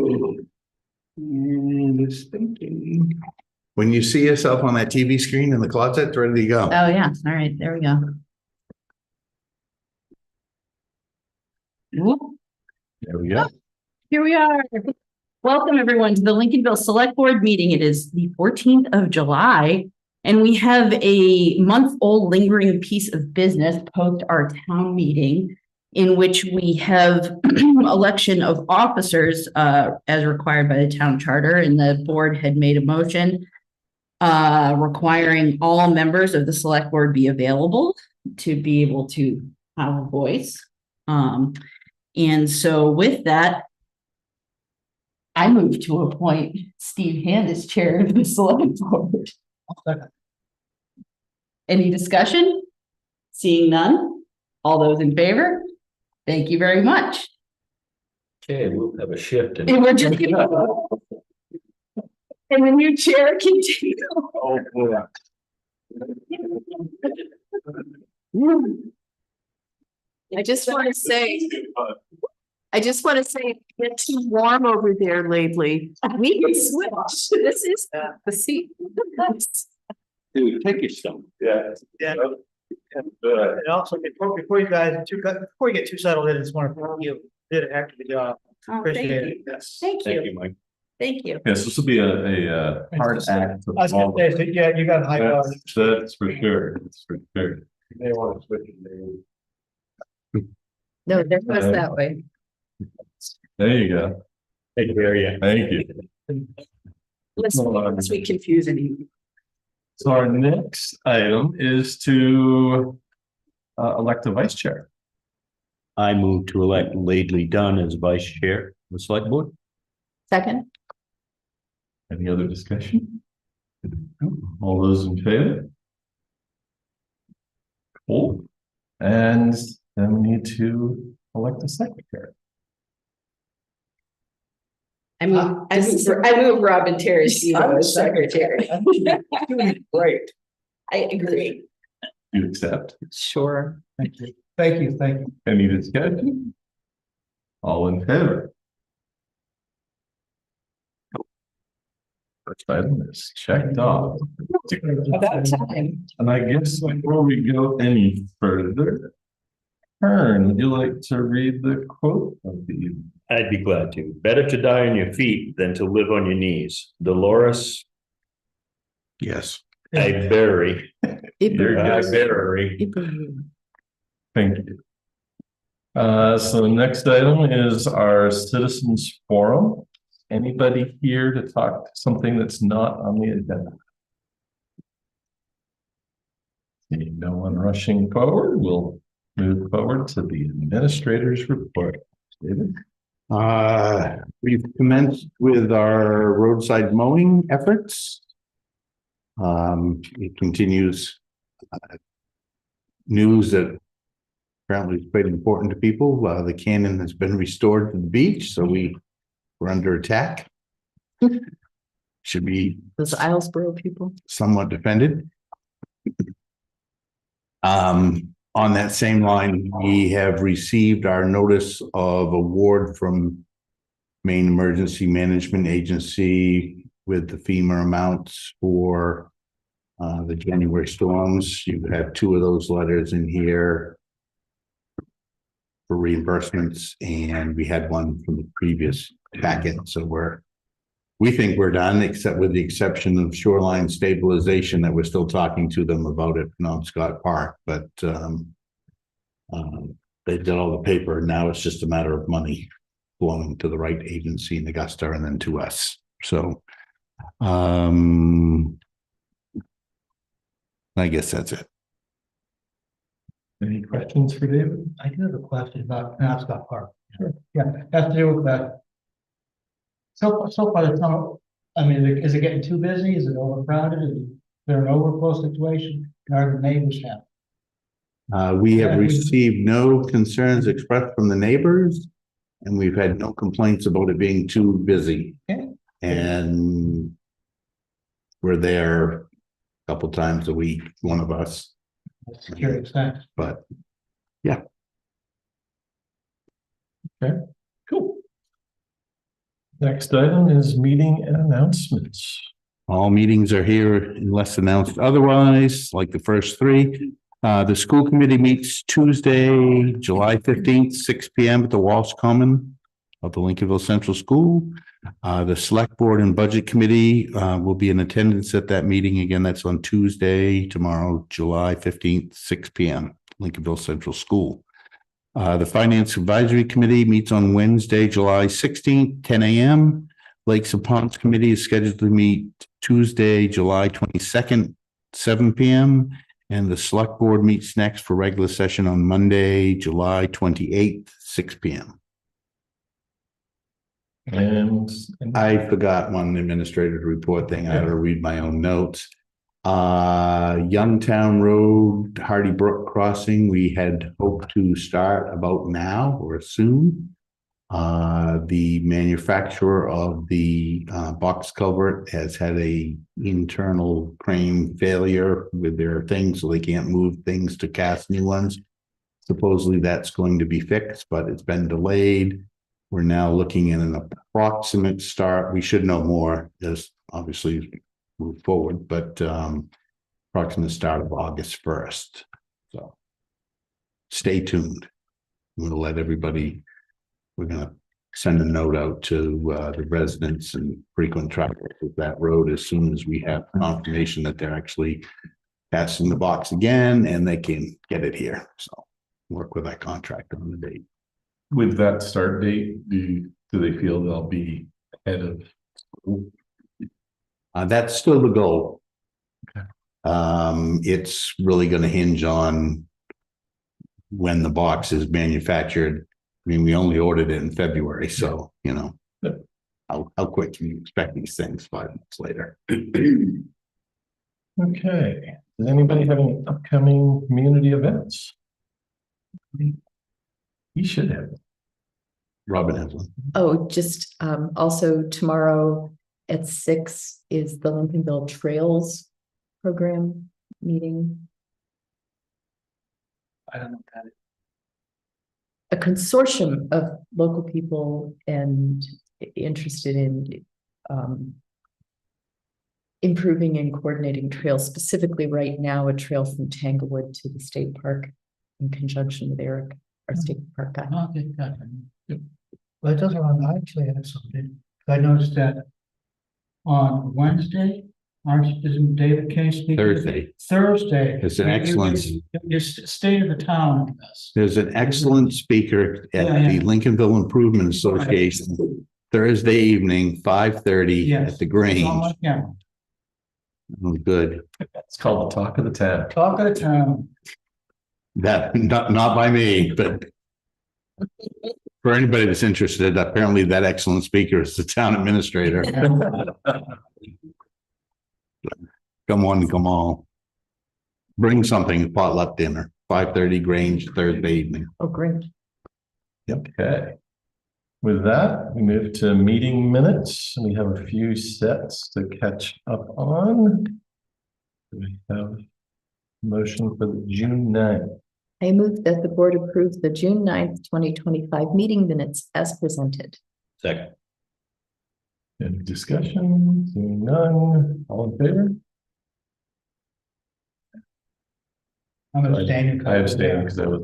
And it's thinking. When you see yourself on that TV screen in the closet, ready to go. Oh, yeah. All right. There we go. Whoop. There we go. Here we are. Welcome, everyone, to the Lincolnville Select Board meeting. It is the 14th of July, and we have a month-old lingering piece of business post our town meeting, in which we have election of officers as required by the town charter, and the board had made a motion requiring all members of the select board be available to be able to have a voice. And so with that, I move to appoint Steve Hand as chair of the select board. Any discussion? Seeing none? All those in favor? Thank you very much. Okay, we'll have a shift. And we're just and the new chair can take. Oh, boy. I just want to say, it's get too warm over there lately. We can switch. This is the seat. Dude, take yourself. Yeah. And also before you guys, before you get too settled in, it's wonderful. You did a heck of a job. Oh, Appreciate thank it. you. Yes. Thank Thank you. you, Mike. Thank you. Yes, this will be a hard act. I was gonna say, so, yeah, you got high. That's for sure. That's for sure. They want to switch. No, they're supposed that way. There you go. Thank you. Thank you. Unless we confuse anyone. So our next item is to elect a vice chair. I move to elect Laidley Dunn as vice chair of the select board. Second. Any other discussion? All those in favor? Cool. And then we need to elect a secretary. I move Robin Terry as secretary. Great. I agree. You accept? Sure. Thank you. Thank you. Thank you. Any discussion? All in favor? First item is checked off. About time. And I guess before we go any further, Kern, would you like to read the quote of the evening? I'd be glad to. Better to die on your feet than to live on your knees. Dolores Yes. Ibarri. Your guess. Ibarri. Thank you. So the next item is our citizens forum. Anybody here to talk something that's not on the agenda? Seeing no one rushing forward, we'll move forward to the administrator's report. David? We've commenced with our roadside mowing efforts. It continues news that apparently is quite important to people. The cannon has been restored to the beach, so we're under attack. Should be Those Islesboro people. somewhat defended. On that same line, we have received our notice of award from Maine Emergency Management Agency with the FEMA amounts for the January storms. You have two of those letters in here for reimbursements, and we had one from the previous packet. So we think we're done, except with the exception of shoreline stabilization that we're still talking to them about at Penobscot Park, but they've got all the paper. Now it's just a matter of money flowing to the right agency in Augusta and then to us. So I guess that's it. Any questions for David? I do have a question about Penobscot Park. Sure. Yeah, has to do with that. So far the tunnel, I mean, is it getting too busy? Is it overcrowded? Is there an overflow situation? Are the neighbors have? We have received no concerns expressed from the neighbors, and we've had no complaints about it being too busy. Okay. And we're there a couple times a week, one of us, That's curious, thanks. but yeah. Okay, cool. Next item is meeting and announcements. All meetings are here unless announced otherwise, like the first three. The school committee meets Tuesday, July 15th, 6 p.m. at the Walsh Common of the Lincolnville Central School. The select board and budget committee will be in attendance at that meeting. Again, that's on Tuesday, tomorrow, July 15th, 6 p.m., Lincolnville Central School. The finance advisory committee meets on Wednesday, July 16th, 10 a.m. Lakes and Ponds Committee is scheduled to meet Tuesday, July 22nd, 7 p.m. And the select board meets next for regular session on Monday, July 28th, 6 p.m. And I forgot one administrative report thing. I had to read my own notes. Youngtown Road, Hardy Brook Crossing, we had hoped to start about now or soon. The manufacturer of the box culvert has had a internal crane failure with their things, so they can't move things to cast new ones. Supposedly that's going to be fixed, but it's been delayed. We're now looking at an approximate start. We should know more, as obviously move forward, but approximate start of August 1st. So stay tuned. We'll let everybody. We're gonna send a note out to the residents and frequent travelers of that road as soon as we have confirmation that they're actually passing the box again and they can get it here. So work with that contractor on the date. with that start date, do they feel they'll be ahead of? That's still the goal. Okay. It's really gonna hinge on when the box is manufactured. I mean, we only ordered it in February, so, you know, Yep. how quick can you expect these things 5 months later? Okay, does anybody have any upcoming community events? You should have. Robin has one. Oh, just also tomorrow at 6 is the Lincolnville Trails program meeting. I don't know what that is. A consortium of local people and interested in improving and coordinating trails, specifically right now, a trail from Tanglewood to the state park in conjunction with Eric, our state park guy. Okay, gotcha. Yep. Well, it doesn't, I actually had something. I noticed that on Wednesday, isn't David King speaking? Thursday. Thursday. It's an excellent- Your state of the town on this. There's an excellent speaker at Yeah, the yeah. Lincolnville Improvement Association, Thursday evening, 5:30 Yes. at the Grange. It's on my camera. Oh, good. It's called the Talk of the Town. Talk of the town. That, not by me, but for anybody that's interested, apparently that excellent speaker is the town administrator. Come on, come all. Bring something, potluck dinner, 5:30 Grange, Thursday evening. Oh, great. Okay. With that, we move to meeting minutes. We have a few sets to catch up on. We have a motion for the June 9th. I move that the board approve the June 9th, 2025 meeting minutes as presented. Second. Any discussion? Seeing none, all in favor? I'm abstaining. I abstain because I was.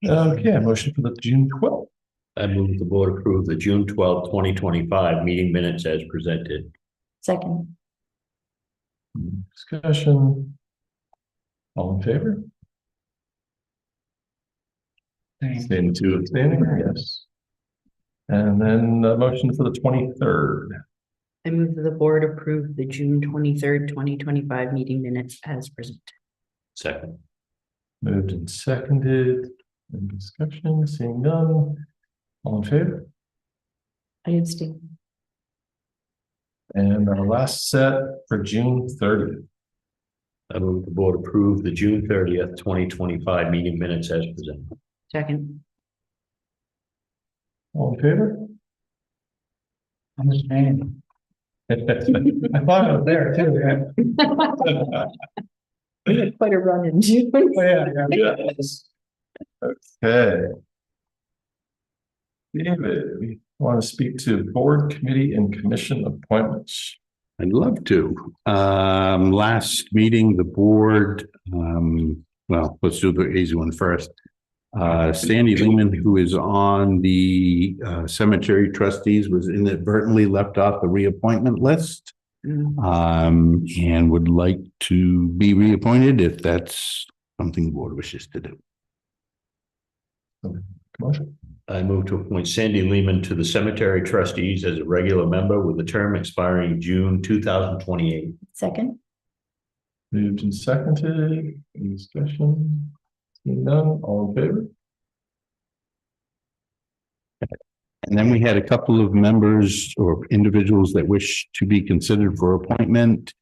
Okay, motion for the June 12th. I move the board approve the June 12th, 2025 meeting minutes as presented. Second. Discussion. All in favor? Abstaining two, abstaining, yes. And then a motion for the 23rd. I move that the board approve the June 23rd, 2025 meeting minutes as presented. Second. Moved and seconded. Any discussion? Seeing none. All in favor? I abstain. And our last set for June 30th. I move the board approve the June 30th, 2025 meeting minutes as presented. Second. All in favor? I'm abstaining. I thought I was there too, yeah. We had quite a run in June. Oh, yeah, yeah. Yes. Okay. David, we want to speak to board, committee, and commission appointments. I'd love to. Last meeting, the board, well, let's do the easy one first. Sandy Lehman, who is on the cemetery trustees, was inadvertently left off the reappointment list. And would like to be reappointed if that's something the board wishes to do. Motion. I move to appoint Sandy Lehman to the cemetery trustees as a regular member with a term expiring June 2028. Second, Moved and seconded. Any discussion? Seeing none, all in favor? And then we had a couple of members or individuals that wish to be considered for appointment.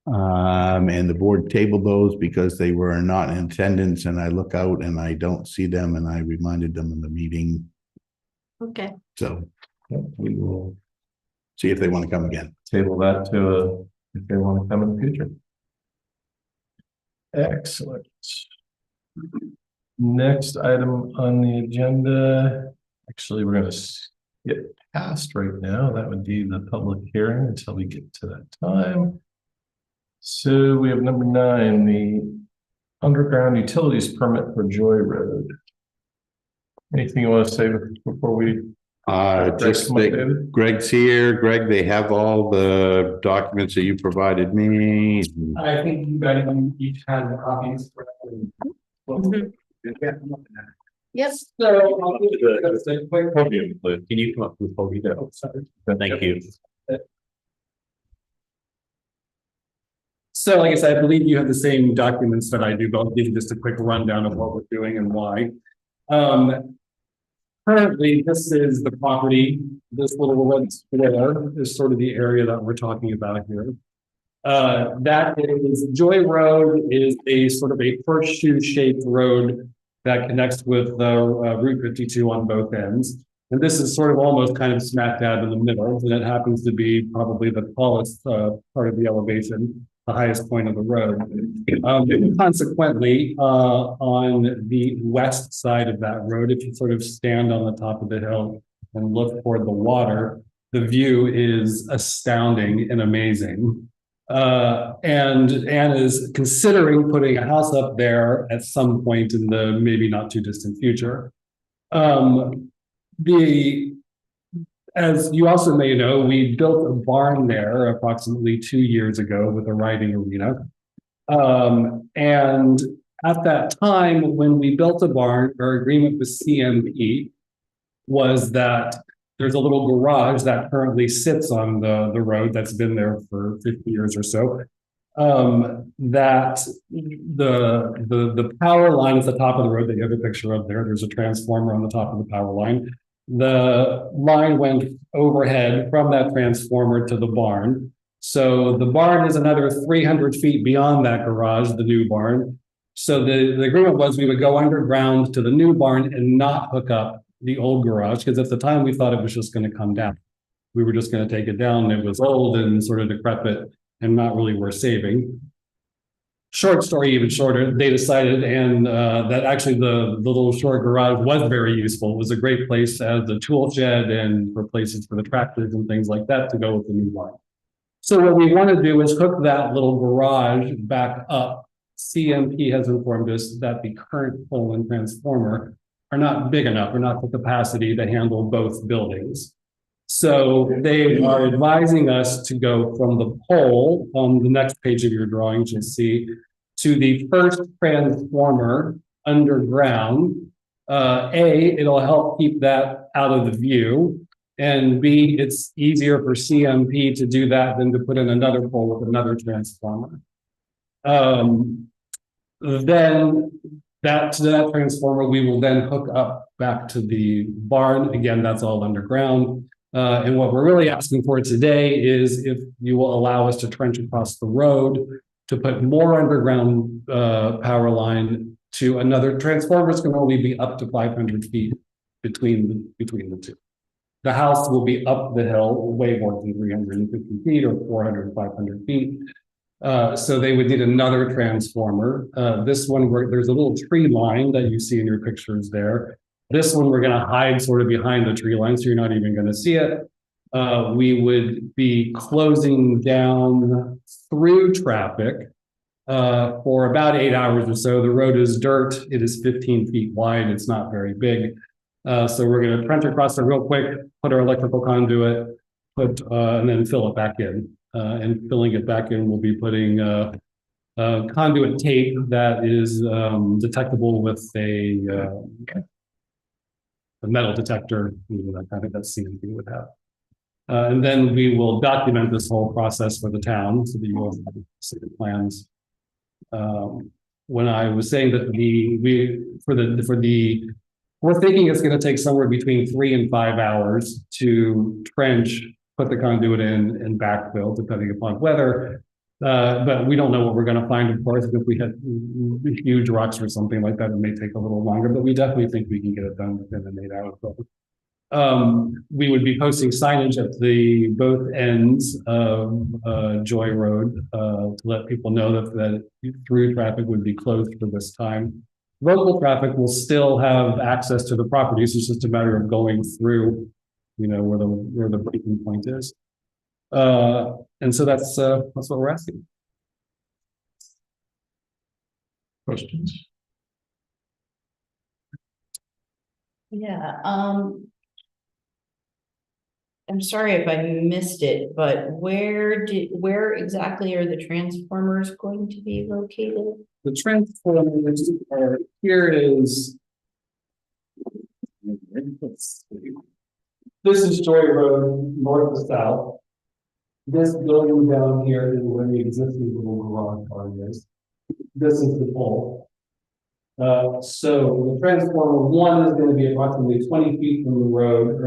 And the board tabled those because they were not in attendance, and I look out and I don't see them, and I reminded them in the meeting. Okay. So Yep, we will see if they want to come again. table that to, if they want to come in the future. Excellent. Next item on the agenda, actually, we're gonna skip past right now. That would be the public hearing until we get to that time. So we have number 9, the underground utilities permit for Joy Road. Anything you want to say before we? Just come up, that David? Greg's here. Greg, they have all the documents that you provided me. I think you guys each had the copies. Yes. So I'll give you just a quick. Podium, please. Can you come up with podium? Thank you. So like I said, I believe you have the same documents that I do, but I'll give you just a quick rundown of what we're doing and why. Currently, this is the property, this little red square is sort of the area that we're talking about here. That is, Joy Road is a sort of a horseshoe shaped road that connects with Route 52 on both ends. And this is sort of almost kind of smack dab in the middle, and it happens to be probably the tallest part of the elevation, the highest point of the road. Consequently, on the west side of that road, if you sort of stand on the top of the hill and look toward the water, the view is astounding and amazing. And Anne is considering putting a house up there at some point in the maybe not too distant future. As you also may know, we built a barn there approximately 2 years ago with a riding arena. And at that time, when we built a barn, our agreement with CMP was that there's a little garage that currently sits on the road that's been there for 50 years or so. That the power line at the top of the road that you have a picture of there, there's a transformer on the top of the power line. The line went overhead from that transformer to the barn. So the barn is another 300 feet beyond that garage, the new barn. So the agreement was we would go underground to the new barn and not hook up the old garage, because at the time we thought it was just going to come down. We were just going to take it down. It was old and sort of decrepit and not really worth saving. Short story, even shorter, they decided that actually the little short garage was very useful. It was a great place as a tool shed and for places for the tractors and things like that to go with the new barn. So what we want to do is hook that little garage back up. CMP has informed us that the current pole and transformer are not big enough, or not the capacity to handle both buildings. So they are advising us to go from the pole on the next page of your drawings, you'll see, to the first transformer underground. It'll help keep that out of the view. And B, it's easier for CMP to do that than to put in another pole with another transformer. Then that transformer, we will then hook up back to the barn. Again, that's all underground. And what we're really asking for today is if you will allow us to trench across the road to put more underground power line to another. Transformers can only be up to 500 feet between the two. The house will be up the hill way more than 350 feet or 400, 500 feet. So they would need another transformer. This one, where there's a little tree line that you see in your pictures there. This one, we're gonna hide sort of behind the tree line, so you're not even gonna see it. We would be closing down through traffic for about 8 hours or so. The road is dirt. It is 15 feet wide. It's not very big. So we're gonna trench across it real quick, put our electrical conduit, and then fill it back in. And filling it back in, we'll be putting conduit tape that is detectable with a metal detector, that kind of that CMP would have. And then we will document this whole process for the town, so that you will see the plans. When I was saying that we're thinking it's going to take somewhere between 3 and 5 hours to trench, put the conduit in, and backfill, depending upon weather. But we don't know what we're going to find, of course. If we had huge rocks or something like that, it may take a little longer, but we definitely think we can get it done within an 8 hour. We would be posting signage at both ends of Joy Road to let people know that through traffic would be closed for this time. Local traffic will still have access to the properties. It's just a matter of going through, where the breaking point is. And so that's what we're asking. Questions? Yeah, I'm sorry if I missed it, but where exactly are the transformers going to be located? The transformers are here is. This is Joy Road, north to south. This building down here is where the existing little garage barn is. This is the pole. So the transformer 1 is going to be approximately 20 feet from the road,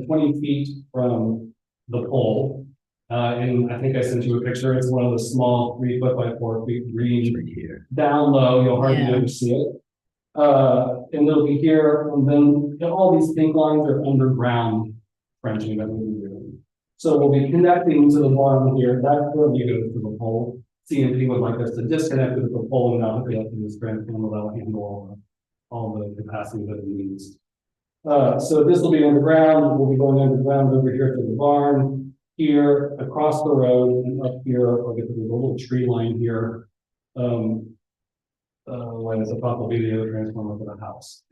20 feet from the pole. And I think I sent you a picture. It's one of the small 3 foot by 4 feet green here. Down low, you'll hardly ever see it. And it'll be here, and then all these pink lines are underground trenching that we'll be doing. So we'll be connecting to the bottom here. That's where we go to the pole. CMP would like us to disconnect with the pole and now hook it up to this transformer that'll handle all the capacity that it needs. So this will be underground. We'll be going underground over here to the barn, here across the road, and up here. I'll get to the little tree line here. Line is above will be the other transformer for the house.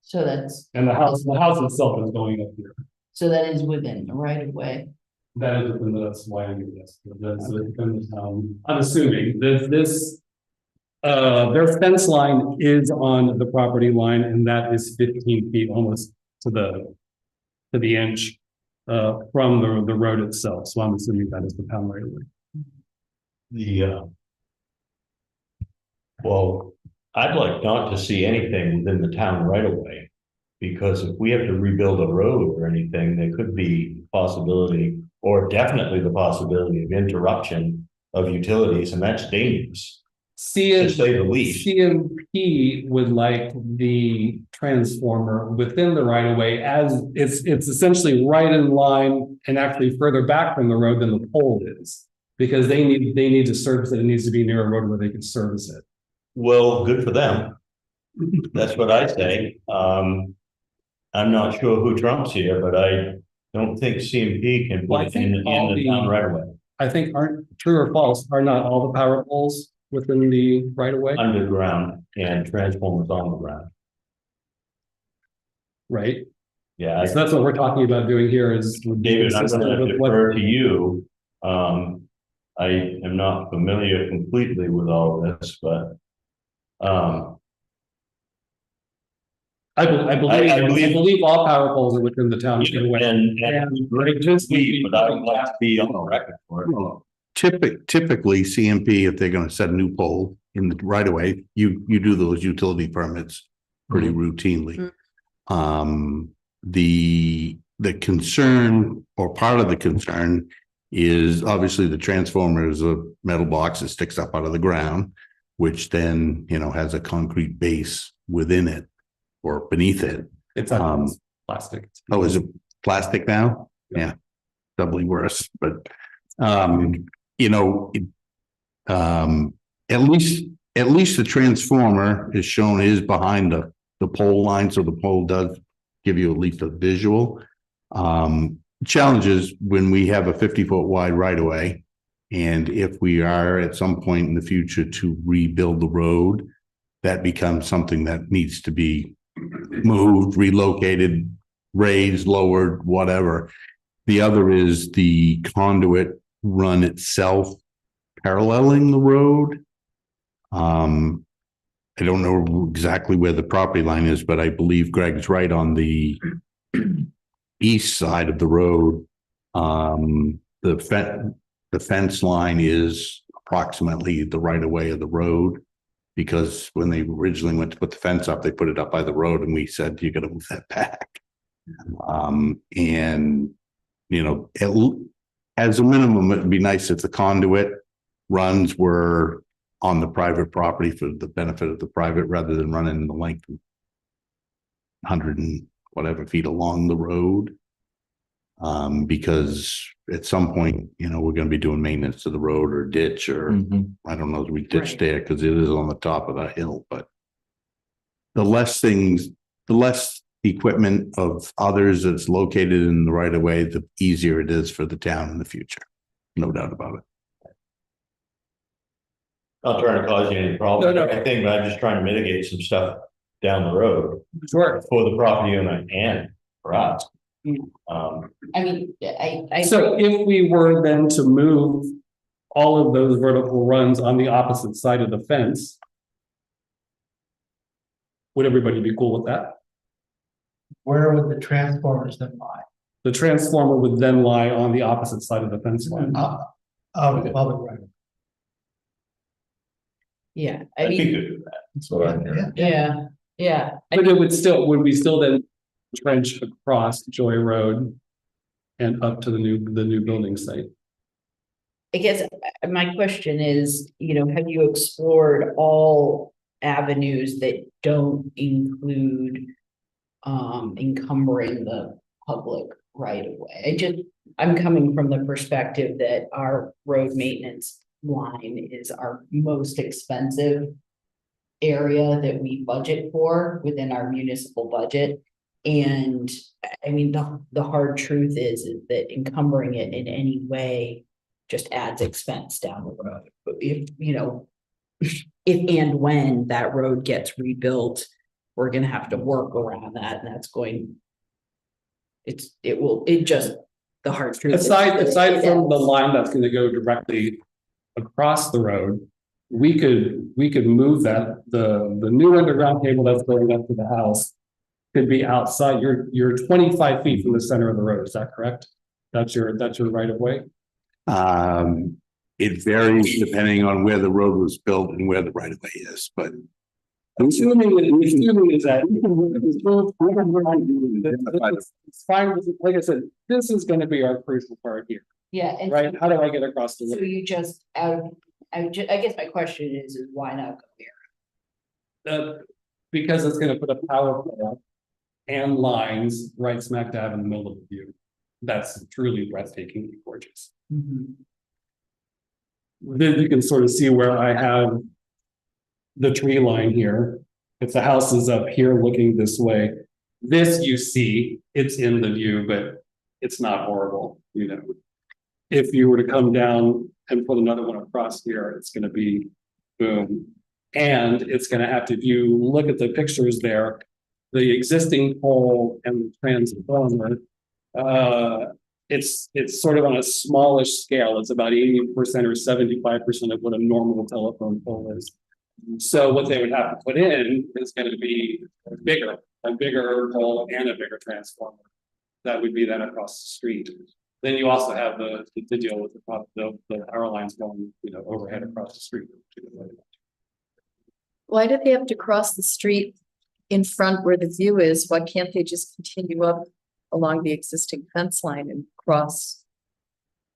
So that's, And the house itself is going up here. so that is within the right of way. That is within that's why I do this. That's within the town. I'm assuming this their fence line is on the property line, and that is 15 feet almost to the inch from the road itself. So I'm assuming that is the town right away. Well, I'd like not to see anything within the town right away. Because if we have to rebuild a road or anything, there could be possibility, or definitely the possibility of interruption of utilities, and that's dangerous. To say the least. CMP would like the transformer within the right of way, as it's essentially right in line and actually further back from the road than the pole is. Because they need to service it. It needs to be near a road where they can service it. Well, good for them. That's what I say. I'm not sure who trumps here, but I don't think CMP can put it in the town right away. I think true or false, are not all the power poles within the right of way? Underground and transformers on the ground. Right. Yeah. So that's what we're talking about doing here is. David, I'm gonna defer to you. I am not familiar completely with all this, but I believe all power poles are within the town. and great to see, but I would like to be on the record for it. Well, typically CMP, if they're gonna set a new pole in the right of way, you do those utility permits pretty routinely. The concern, or part of the concern, is obviously the transformer is a metal box that sticks up out of the ground, which then, has a concrete base within it or beneath it. It's plastic. Oh, is it plastic now? Yeah, doubly worse, but at least the transformer is shown is behind the pole line, so the pole does give you at least a visual. Challenge is when we have a 50-foot wide right of way, and if we are at some point in the future to rebuild the road, that becomes something that needs to be moved, relocated, raised, lowered, whatever. The other is the conduit run itself paralleling the road. I don't know exactly where the property line is, but I believe Greg's right on the east side of the road. The fence line is approximately the right of way of the road, because when they originally went to put the fence up, they put it up by the road, and we said, you got to move that back. And you know, as a minimum, it'd be nice if the conduit runs were on the private property for the benefit of the private, rather than running the length of 100 and whatever feet along the road. Because at some point, you know, we're going to be doing maintenance to the road or ditch, or I don't know if we ditch Right. there because it is on the top of that hill, but the less things, the less equipment of others that's located in the right of way, the easier it is for the town in the future. No doubt about it. Not trying to cause you any problems, No, or no. anything, but I'm just trying to mitigate some stuff down the road Sure. for the property owner and for us. I mean, I. So if we were then to move all of those vertical runs on the opposite side of the fence, would everybody be cool with that? Where would the transformers then lie? The transformer would then lie on the opposite side of the fence line. Of the public right. Yeah, I I'd be mean, good with that. That's what I'm hearing. yeah. But it would we still then trench across Joy Road and up to the new building site? I guess my question is, you know, have you explored all avenues that don't include encumbering the public right of way? I'm coming from the perspective that our road maintenance line is our most expensive area that we budget for within our municipal budget. And I mean, the hard truth is that encumbering it in any way just adds expense down the road. But if, you know, if and when that road gets rebuilt, we're gonna have to work around that, and that's going. The hard truth. is Aside that it from the adds. line that's gonna go directly across the road, we could move that, the new underground cable that's going up to the house could be outside, you're 25 feet from the center of the road, is that correct? That's your right of way? It varies depending on where the road was built and where the right of way is, but Assuming is that. It's fine, like I said, this is gonna be our crucial part here, Yeah, and right? How do I get across the so road? you just, I guess my question is why not go here? Because it's gonna put a power pole and lines right smack dab in the middle of the view. That's truly breathtakingly gorgeous. Then you can sort of see where I have the tree line here. If the house is up here looking this way, this you see, it's in the view, but it's not horrible, you know. If you were to come down and put another one across here, it's gonna be boom. And it's gonna have to, if you look at the pictures there, the existing pole and the transformer, it's sort of on a smallish scale. It's about 80% or 75% of what a normal telephone pole is. So what they would have to put in is gonna be a bigger pole and a bigger transformer. That would be then across the street. Then you also have the deal with the power lines going, you know, overhead across the street. Why do they have to cross the street in front where the view is? Why can't they just continue up along the existing fence line and cross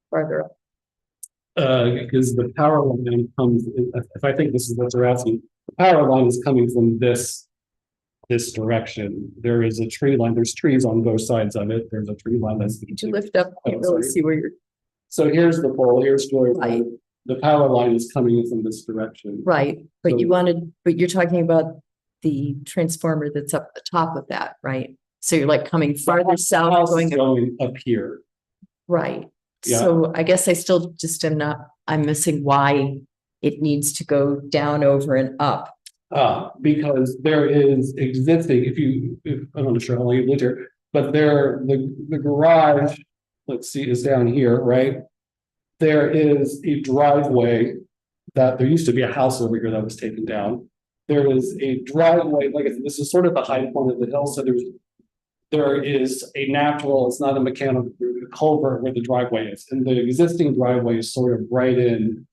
farther up? Because the power line comes, if I think this is what you're asking, the power line is coming from this direction. There is a tree line, there's trees on both sides of it. There's a tree line that's. Could you lift up? Can't Oh, really sorry. see where you're, So here's the pole, here's Joy Road. Right. The power line is coming from this direction. right, but So- but you're talking about the transformer that's up the top of that, right? So you're like coming farther House south, is going, going up here. right. Yeah. So I guess I still just I'm missing why it needs to go down, over and up. Because there is existing, I'm not sure how long you've lived here, but the garage, let's see, is down here, right? There is a driveway that there used to be a house over here that was taken down. There is a driveway, like I said, this is sort of the high point of the hill, so there is a natural, it's not a mechanical culvert where the driveway is, and the existing driveway is sort of right in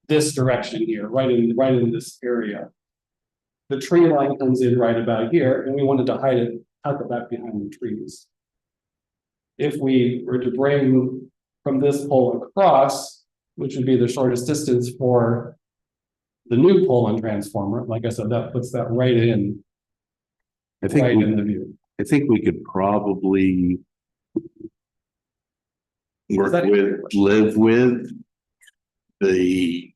this direction here, right in this area. The tree line comes in right about here, and we wanted to tuck it back behind the trees. If we were to bring from this pole across, which would be the shortest distance for the new pole and transformer, like I said, that puts that right in I think, the view. I think we could probably live with the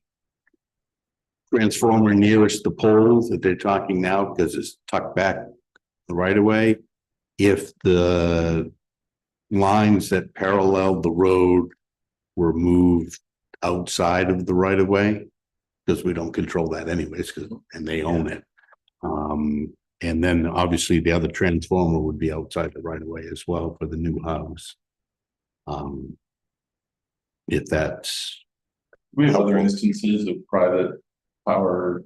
transformer nearest the poles that they're talking now, because it's tucked back the right of way. If the lines that parallel the road were moved outside of the right of way, because we don't control that anyways, and they own it. And then obviously the other transformer would be outside the right of way as well for the new house. If that's, We have other instances of private power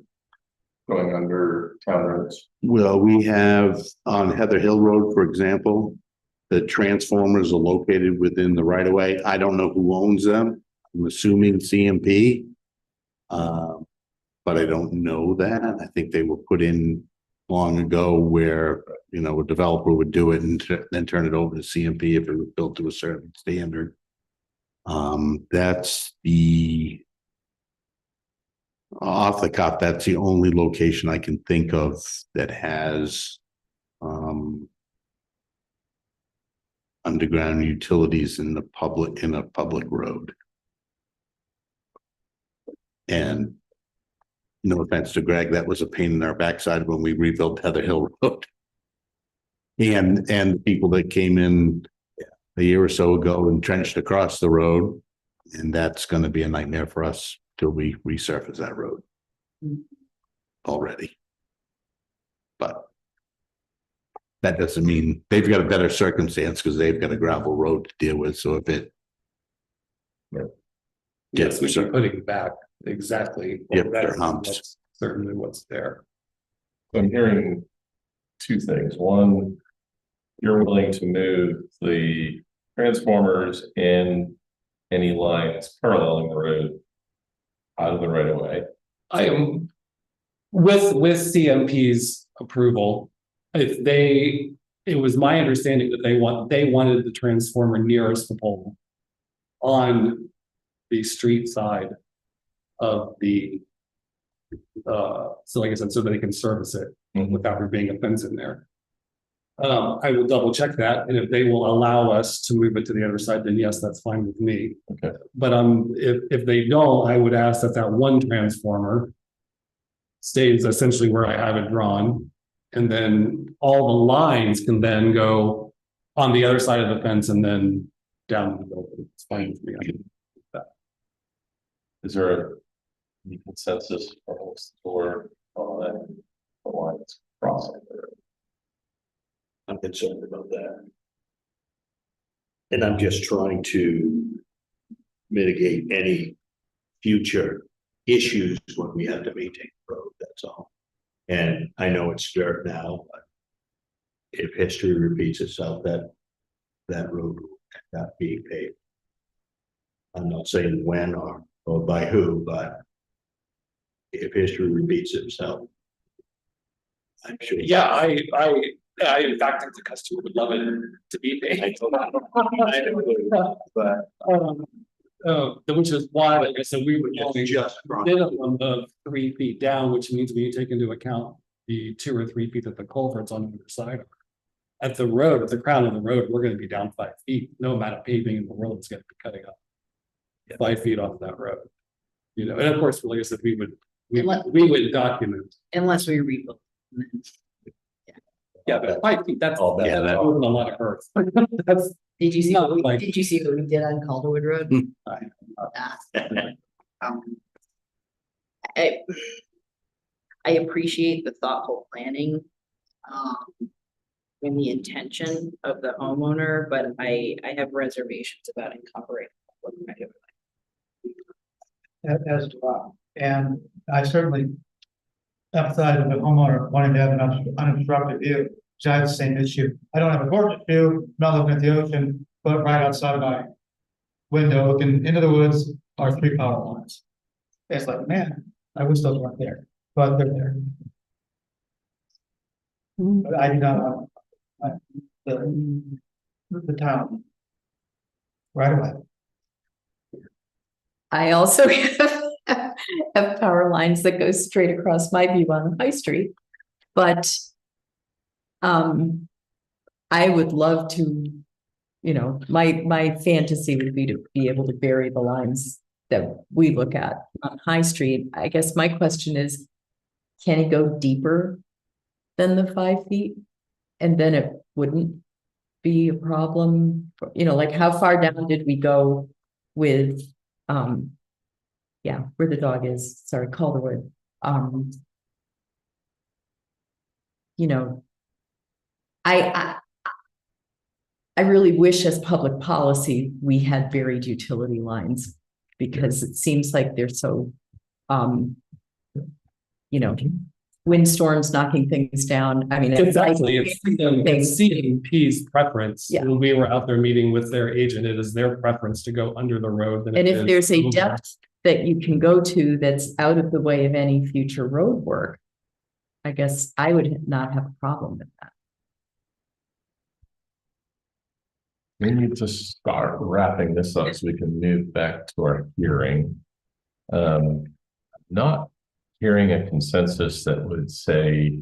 going under town roads. well, we have on Heather Hill Road, for example, the transformers are located within the right of way. I don't know who owns them. I'm assuming CMP. But I don't know that. I think they were put in long ago where, you know, a developer would do it and then turn it over to CMP if it was built to a certain standard. That's off the cuff, that's the only location I can think of that has underground utilities in a public road. And no offense to Greg, that was a pain in our backside when we rebuilt Heather Hill Road. And the people that came in a year or so ago and trenched across the road, and that's going to be a nightmare for us till we resurface that road already. But that doesn't mean they've got a better circumstance because they've got a gravel road to deal with. So if it Yes, we should putting back exactly. Yep, that their is humps. what's certainly what's there. So I'm hearing two things. One, you're willing to move the transformers and any lines paralleling the road out of the right of way. I am with CMP's approval. It was my understanding that they wanted the transformer nearest the pole on the street side of the so like I said, so that they can service it without there being a fence in there. I will double check that, and if they will allow us to move it to the other side, then yes, that's fine with me. Okay. But if they don't, I would ask that one transformer stays essentially where I have it drawn, and then all the lines can then go on the other side of the fence and then down the building. It's fine with me. I can do that. Is there any consensus or the lines crossing the road? I'm concerned about that. And I'm just trying to mitigate any future issues when we have to maintain the road, that's all. And I know it's dirt now, but if history repeats itself, that road will not be paved. I'm not saying when or by who, but if history repeats itself, I'm sure. Yeah, I in fact think the customer would love it to be paid. Which is why, like I said, we would only Just minimum of 3 feet down, which means when you take into account the 2 or 3 feet that the culverts on the other side are. At the road, at the crown of the road, we're going to be down 5 feet. No amount of paving in the world is going to be cutting up 5 feet off that road. You know, and of course, like I said, we would document. Unless we rebuild. Yeah, but 5 feet, that's All that. Yeah, that- more than a lot of earth. That's, Did you see, Not like- did you see what we did on Calderwood Road? Ah. I I appreciate the thoughtful planning. And the intention of the homeowner, but I have reservations about encumbering. public right of way. As well. And I certainly empathize with the homeowner wanting to have an unobstructed view, which I have the same issue. I don't have a gorgeous view, not looking at the ocean, but right outside my window, looking into the woods are 3 power lines. It's like, man, I wish those weren't there, but they're there. But I do not want the town right away. I also have power lines that go straight across my view on High Street, but I would love to, you know, my fantasy would be to be able to bury the lines that we look at on High Street. I guess my question is, can it go deeper than the 5 feet? And then it wouldn't be a problem, you know, like how far down did we go with, yeah, where the dog is, sorry, Calderwood. You know, I really wish as public policy, we had buried utility lines because it seems like they're so, you know, windstorms knocking things down. I mean, it's like actually, it's CMP's preference. Yeah. When we were out there meeting with their agent, it is their preference to go under the road. than And it if is there's a over. depth that you can go to that's out of the way of any future road work, I guess I would not have a problem with that. We need to start wrapping this up so we can move back to our hearing. Not hearing a consensus that would say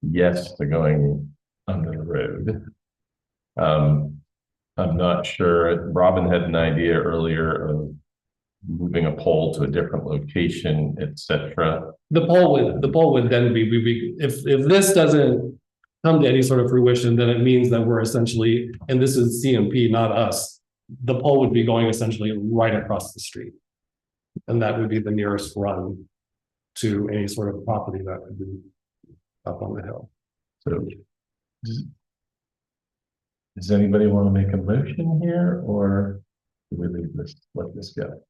yes to going under the road. I'm not sure. Robin had an idea earlier of moving a pole to a different location, etc. The poll would then be, if this doesn't come to any sort of fruition, then it means that we're essentially, and this is CMP, not us. The poll would be going essentially right across the street. And that would be the nearest run to any sort of property that would be up on the hill. So does anybody want to make a motion here, or do we leave this, let this go?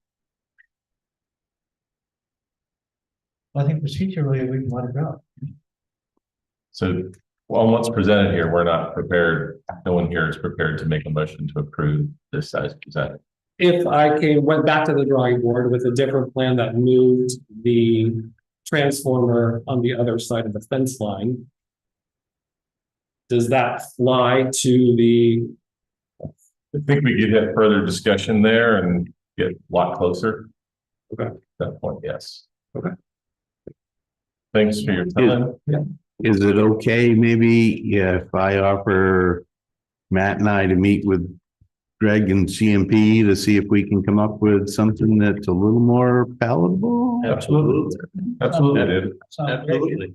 I think procedurally, we can let it go. So on what's presented here, we're not prepared, no one here is prepared to make a motion to approve this as presented. If I went back to the drawing board with a different plan that moved the transformer on the other side of the fence line, does that fly to the, I think we could have further discussion there and get a lot closer. Okay. At that point, yes. Okay. Thanks for your time. Is it okay, maybe, yeah, if I offer Matt and I to meet with Greg and CMP to see if we can come up with something that's a little more palatable? Absolutely. Absolutely. Sounds great. Absolutely.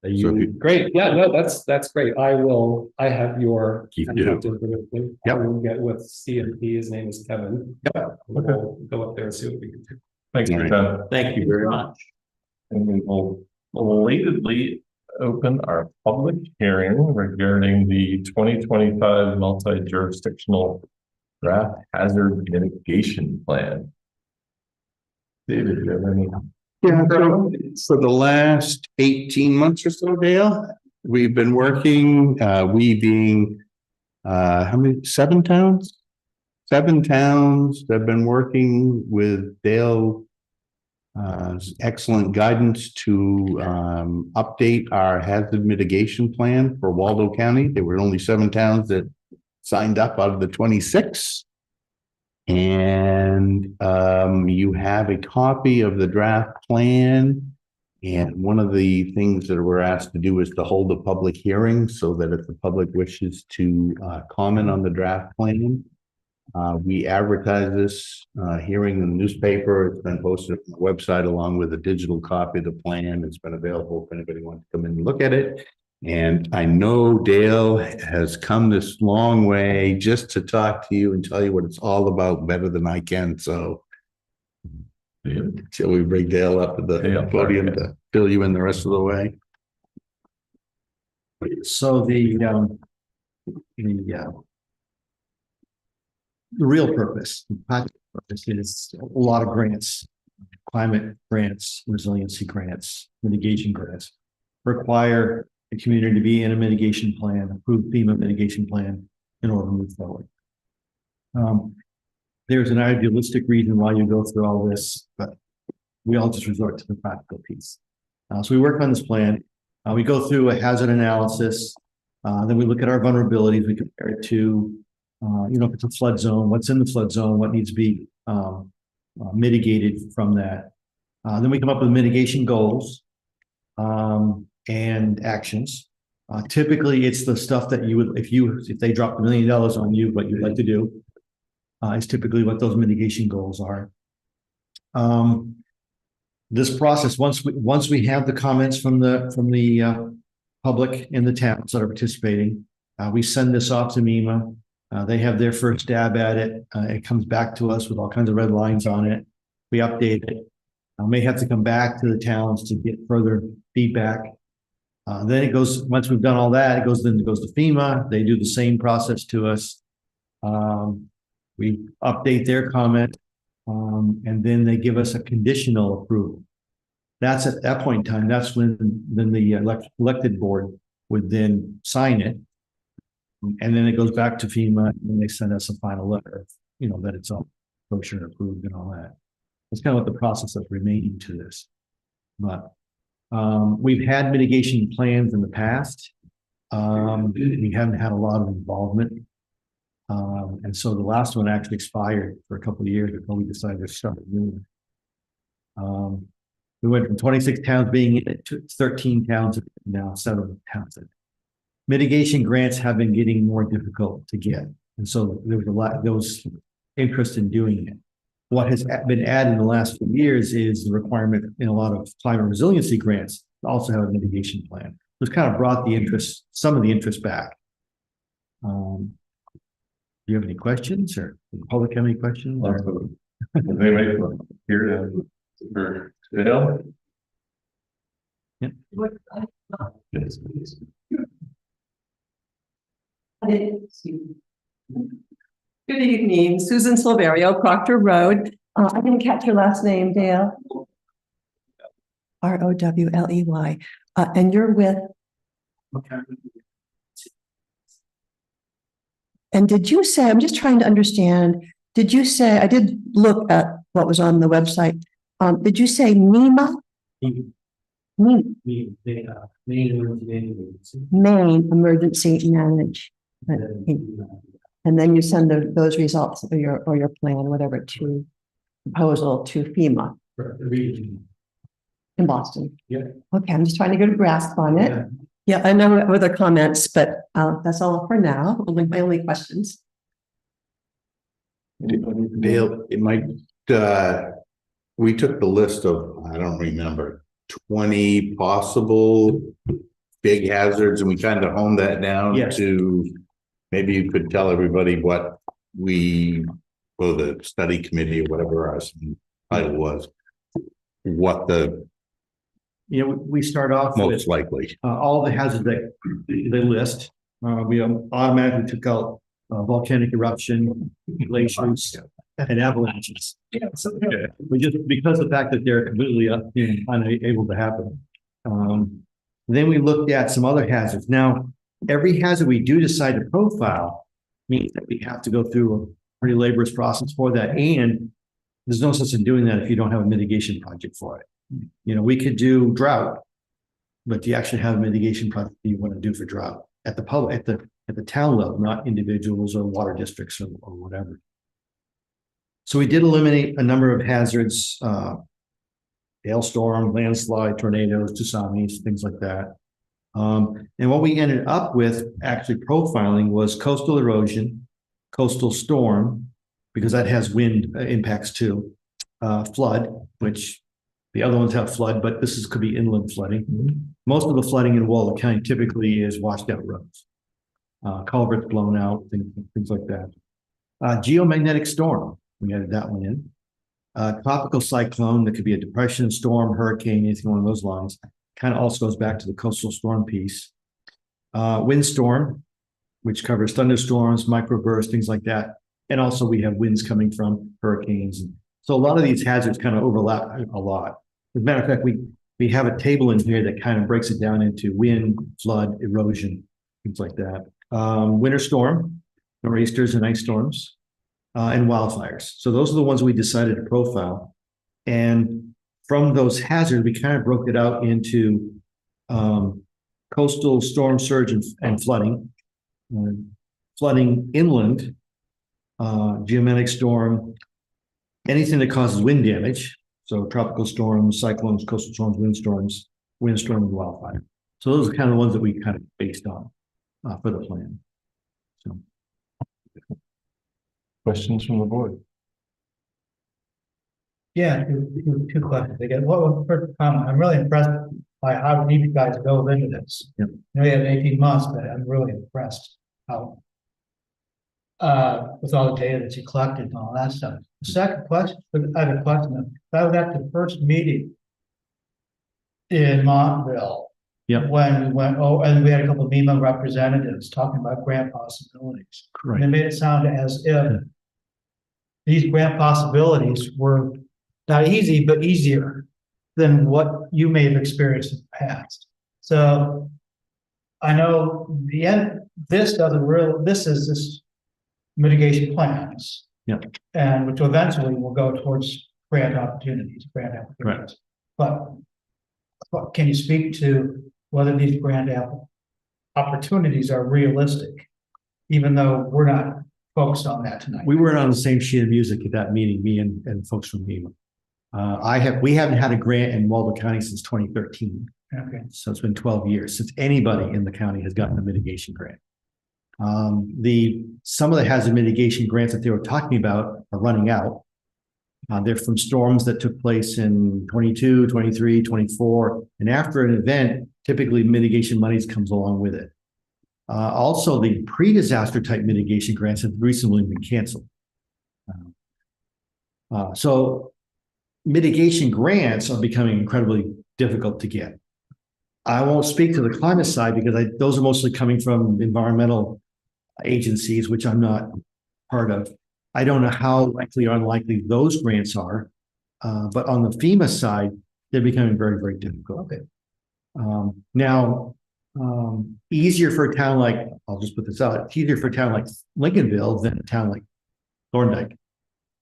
Are So if you, you- great, yeah, no, that's great. I have your. You do. contact information. I Yep. will get with CMP, his name is Kevin. Yep. We'll go up there and see what we can do. Thanks for your time. thank you very much. And we will belatedly open our public hearing regarding the 2025 multi-jurisdictional draft hazard mitigation plan. David, do you have any? Yeah, so for the last 18 months or so, Dale, we've been working, we being, how many, 7 towns? 7 towns that have been working with Dale. Excellent guidance to, update our hazard mitigation plan for Waldo County. There were only 7 towns that signed up out of the 26. And you have a copy of the draft plan. And one of the things that we're asked to do is to hold a public hearing so that if the public wishes to comment on the draft plan, we advertise this hearing in the newspaper. It's been posted on the website along with a digital copy of the plan. It's been available if anybody wants to come in and look at it. And I know Dale has come this long way just to talk to you and tell you what it's all about better than I can, so. Shall we bring Dale up to the Dale, podium okay. to fill you in the rest of the way? So the real purpose, the practical purpose is a lot of grants, climate grants, resiliency grants, mitigation grants, require the community to be in a mitigation plan, approved FEMA mitigation plan in order to move forward. There's an idealistic reason why you go through all this, but we all just resort to the practical piece. So we work on this plan. We go through a hazard analysis. Then we look at our vulnerabilities. We compare it to, if it's a flood zone, what's in the flood zone, what needs to be mitigated from that. Then we come up with mitigation goals and actions. Typically, it's the stuff that you would, if they dropped $1 million on you, what you'd like to do, is typically what those mitigation goals are. This process, once we have the comments from the public in the towns that are participating, we send this off to MEMA. They have their first stab at it. It comes back to us with all kinds of red lines on it. We update it. May have to come back to the towns to get further feedback. Then it goes, once we've done all that, it goes to FEMA. They do the same process to us. We update their comment, and then they give us a conditional approval. That's at that point in time, that's when the elected board would then sign it. And then it goes back to FEMA and they send us a final letter, that it's all kosher approved and all that. That's kind of what the process that's remaining to this. But we've had mitigation plans in the past. We haven't had a lot of involvement. And so the last one actually expired for a couple of years before we decided to start a new one. We went from 26 towns being in it to 13 towns, now 7 towns. Mitigation grants have been getting more difficult to get. And so there was interest in doing it. What has been added in the last few years is the requirement in a lot of climate resiliency grants to also have a mitigation plan. It's kind of brought some of the interest back. Do you have any questions, or does the public have any questions? Anybody here for Dale? Yep. Yes, please. Good evening, Susan Silverio, Proctor Road. I didn't catch your last name, Dale. Rowley. And you're with. And did you say, I'm just trying to understand, did you say, I did look at what was on the website. Did you say MEMA? Maine Emergency Management. And then you send those results or your plan, whatever, to proposal to FEMA in Boston. Yeah. Okay, I'm just trying to get a grasp on it. Yeah, I know other comments, but that's all for now. My only questions. Dale, it might, we took the list of, I don't remember, 20 possible big hazards, and we kind of honed that down to, maybe you could tell everybody what the study committee or whatever our title was, what the we start off most with likely. all the hazards that they list. We automatically took out volcanic eruption, glaciers, and avalanches. We just, because of the fact that they're completely unable to happen. Then we looked at some other hazards. Now, every hazard we do decide to profile means that we have to go through a pretty laborious process for that. And there's no sense in doing that if you don't have a mitigation project for it. We could do drought, but do you actually have a mitigation project you want to do for drought at the public, at the town level, not individuals or water districts or whatever. So we did eliminate a number of hazards, hailstorm, landslide, tornadoes, tsunamis, things like that. And what we ended up with actually profiling was coastal erosion, coastal storm, because that has wind impacts too, flood, which the other ones have flood, but could be inland flooding, most of the flooding in Waldo County typically is washed out roads. Culverts blown out, things like that. Geomagnetic storm, we added that one in. Tropical cyclone, that could be a depression, storm, hurricane, anything along those lines. Kind of also goes back to the coastal storm piece. Windstorm, which covers thunderstorms, microbursts, things like that. And also we have winds coming from hurricanes. So a lot of these hazards kind of overlap a lot. As a matter of fact, we have a table in here that kind of breaks it down into wind, flood, erosion, things like that. Winter storm, nor'easters and ice storms, and wildfires. So those are the ones we decided to profile. And from those hazards, we kind of broke it out into coastal storm surge and flooding, flooding inland, geomagnetic storm, anything that causes wind damage. So tropical storms, cyclones, coastal storms, windstorms, and wildfire. So those are kind of the ones that we kind of based on for the plan. So. Questions from the board? Yeah, two questions. Again, first comment, I'm really impressed by how deep you guys dove into this. Yep. You know, you had 18 months, but I'm really impressed how with all the data that you collected and all that stuff. The second question, I have a question. I was at the first meeting in Montville. Yep. When we went, and we had a couple of MEMA representatives talking about grant possibilities. Correct. And it made it sound as if these grant possibilities were not easy, but easier than what you may have experienced in the past. So I know the end, this is this mitigation plans. Yep. And which eventually will go towards grant opportunities. Correct. But can you speak to whether these grant opportunities are realistic, even though we're not focused on that tonight? We weren't on the same sheet of music at that meeting, me and folks from MEMA. We haven't had a grant in Waldo County since 2013. Okay. So it's been 12 years since anybody in the county has gotten a mitigation grant. Some of the hazard mitigation grants that they were talking about are running out. They're from storms that took place in 22, 23, 24. And after an event, typically mitigation monies comes along with it. Also, the pre-disaster type mitigation grants have recently been canceled. So mitigation grants are becoming incredibly difficult to get. I won't speak to the climate side because those are mostly coming from environmental agencies, which I'm not part of. I don't know how likely or unlikely those grants are, but on the FEMA side, they're becoming very, very difficult. Okay. Now, easier for a town like, I'll just put this out, it's easier for a town like Lincolnville than a town like Thorndike,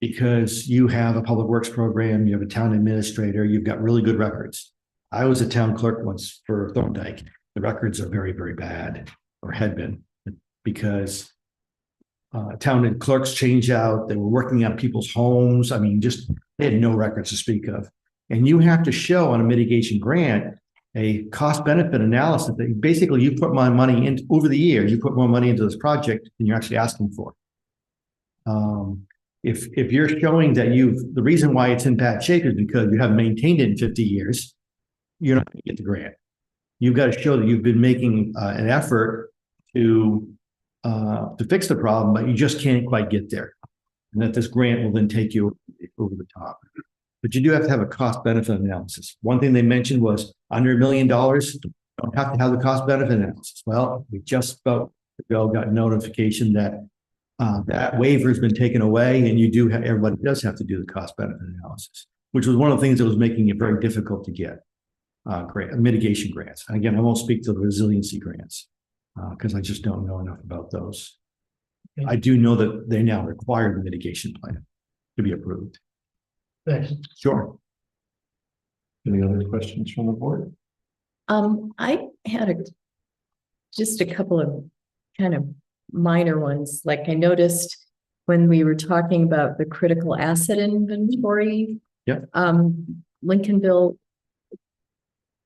because you have a public works program, you have a town administrator, you've got really good records. I was a town clerk once for Thorndike. The records are very, very bad, or had been, because town and clerks change out. They were working on people's homes. I mean, just they had no records to speak of. And you have to show on a mitigation grant a cost benefit analysis that basically you put my money in over the years, you put more money into this project than you're actually asking for. If you're showing that the reason why it's in bad shape is because you haven't maintained it in 50 years, you're not going to get the grant. You've got to show that you've been making an effort to fix the problem, but you just can't quite get there. And that this grant will then take you over the top. But you do have to have a cost benefit analysis. One thing they mentioned was under $1 million, you don't have to have the cost benefit analysis. Well, we just about got notification that that waiver has been taken away, and everybody does have to do the cost benefit analysis, which was one of the things that was making it very difficult to get mitigation grants. And again, I won't speak to the resiliency grants because I just don't know enough about those. Okay. I do know that they now require the mitigation plan to be approved. Thanks. Sure. Any other questions from the board? I had just a couple of kind of minor ones. Like I noticed when we were talking about the critical asset inventory. Yep. Lincolnville.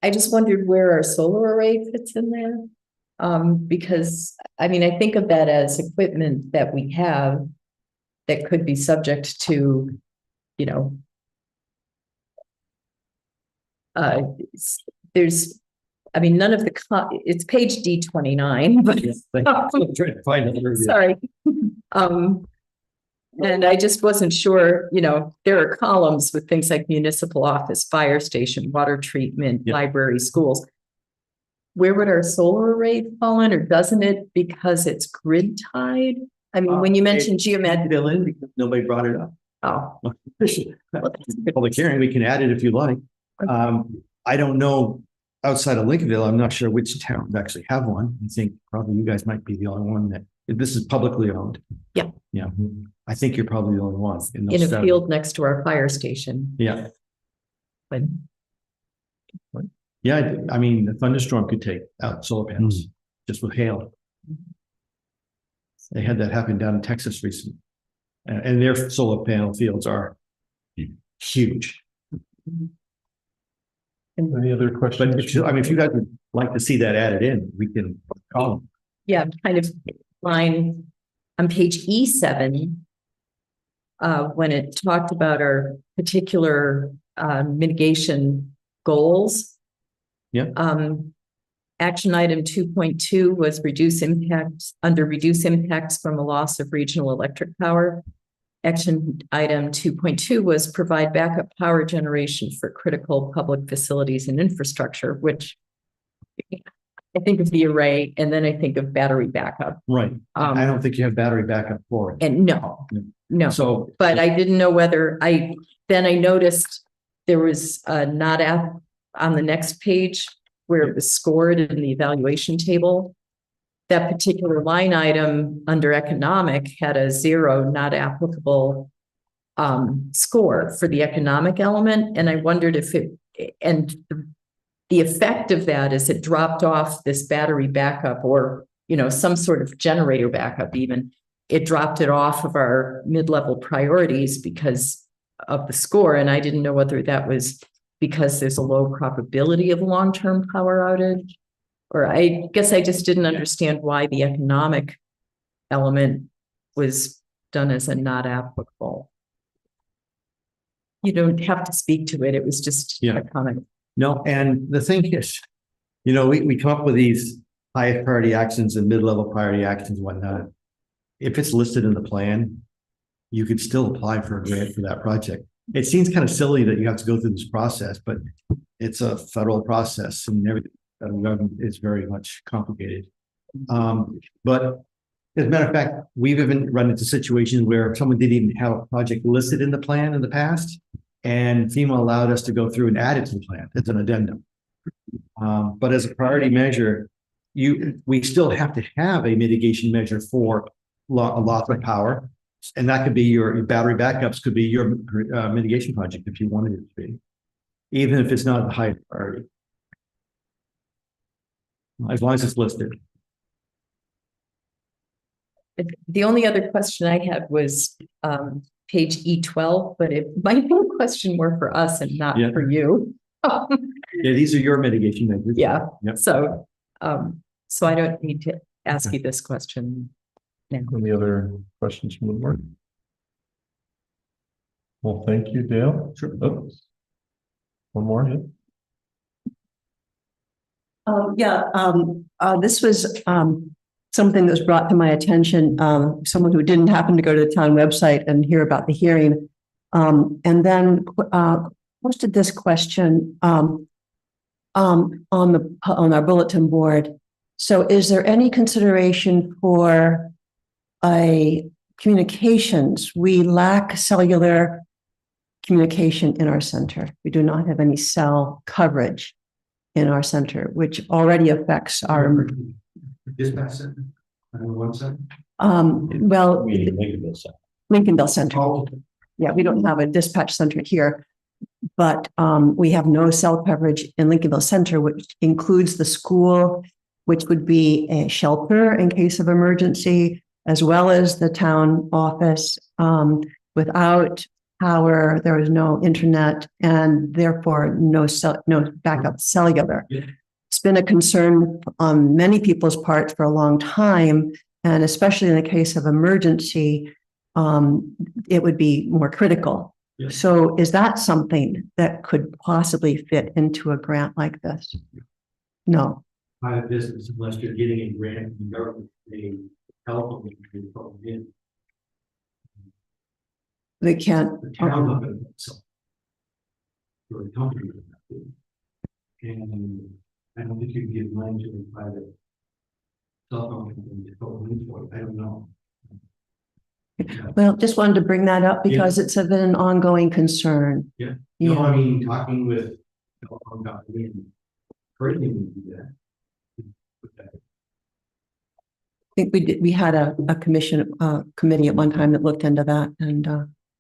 I just wondered where our solar array fits in there. Because I mean, I think of that as equipment that we have that could be subject to, you know, there's I mean, none of the, it's page D29, but I'm trying to find it. sorry. And I just wasn't sure, you know, there are columns with things like municipal office, fire station, water treatment, Yeah. library, schools. Where would our solar array fall in, or doesn't it because it's grid tied? I mean, when you mentioned geomet, Bill in because nobody brought it up. oh. Public hearing, we can add it if you like. I don't know, outside of Lincolnville, I'm not sure which towns actually have one. I think probably you guys might be the only one that, this is publicly owned. Yeah. Yeah, I think you're probably the only one. In those a seven. field next to our fire station. Yeah, But yeah, I mean, a thunderstorm could take out solar panels just with hail. They had that happen down in Texas recently. And their solar panel fields are huge. Any other But questions? if you guys would like to see that added in, we can call them. yeah, kind of line on page E7. When it talked about our particular mitigation goals. Yeah. Action item 2.2 was reduce impacts from the loss of regional electric power. Action item 2.2 was provide backup power generation for critical public facilities and infrastructure, which I think of the array, and then I think of battery backup. Right. I don't think you have battery backup for it. And no. So, But I didn't know whether then I noticed there was a not app on the next page where it was scored in the evaluation table. That particular line item under economic had a 0 not applicable score for the economic element. And I wondered if the effect of that is it dropped off this battery backup or, you know, some sort of generator backup even. It dropped it off of our mid-level priorities because of the score. And I didn't know whether that was because there's a low probability of long-term power outage. Or I guess I just didn't understand why the economic element was done as a not applicable. You don't have to speak to it. It was just a comment. no, and the thing is, you know, we come up with these highest priority actions and mid-level priority actions and whatnot. If it's listed in the plan, you could still apply for a grant for that project. It seems kind of silly that you have to go through this process, but it's a federal process and everything. Federal government is very much complicated. But as a matter of fact, we've even run into situations where someone didn't even have a project listed in the plan in the past. And FEMA allowed us to go through and add it to the plan. It's an addendum. But as a priority measure, we still have to have a mitigation measure for a loss of power. And that could be your battery backups could be your mitigation project if you wanted it to be, even if it's not the highest priority. As long as it's listed. The only other question I had was page E12, but it might be a question more for us and not for you. Yeah, these are your mitigation measures. Yeah. Yep. So I don't need to ask you this question now. Any other questions from the board? Well, thank you, Dale. Sure. Oh, one more, This was something that was brought to my attention, someone who didn't happen to go to the town website and hear about the hearing. And then posted this question on our bulletin board. So is there any consideration for communications? We lack cellular communication in our center. We do not have any cell coverage in our center, which already affects our. Dispatch center on one side. Well, Lincolnville Center. Oh, Yeah, we don't have a dispatch center here, but we have no cell coverage in Lincolnville Center, which includes the school, which would be a shelter in case of emergency, as well as the town office. Without power, there is no internet, and therefore no backup cellular. Yeah. It's been a concern on many people's parts for a long time, and especially in the case of emergency, it would be more critical. Yeah. So is that something that could possibly fit into a grant like this? No, private business unless you're getting a grant from the government, they help them to put in. they can't. The town not gonna sell. Or the company. would have to. And I don't think you can give money to a private. Cell phone company to put in for it, I don't know. Well, just wanted to bring that up because it's been an ongoing concern. Yeah. Yeah. No, I mean, talking with. Telephone company and Brittany would do that. I think we had a committee at one time that looked into that and,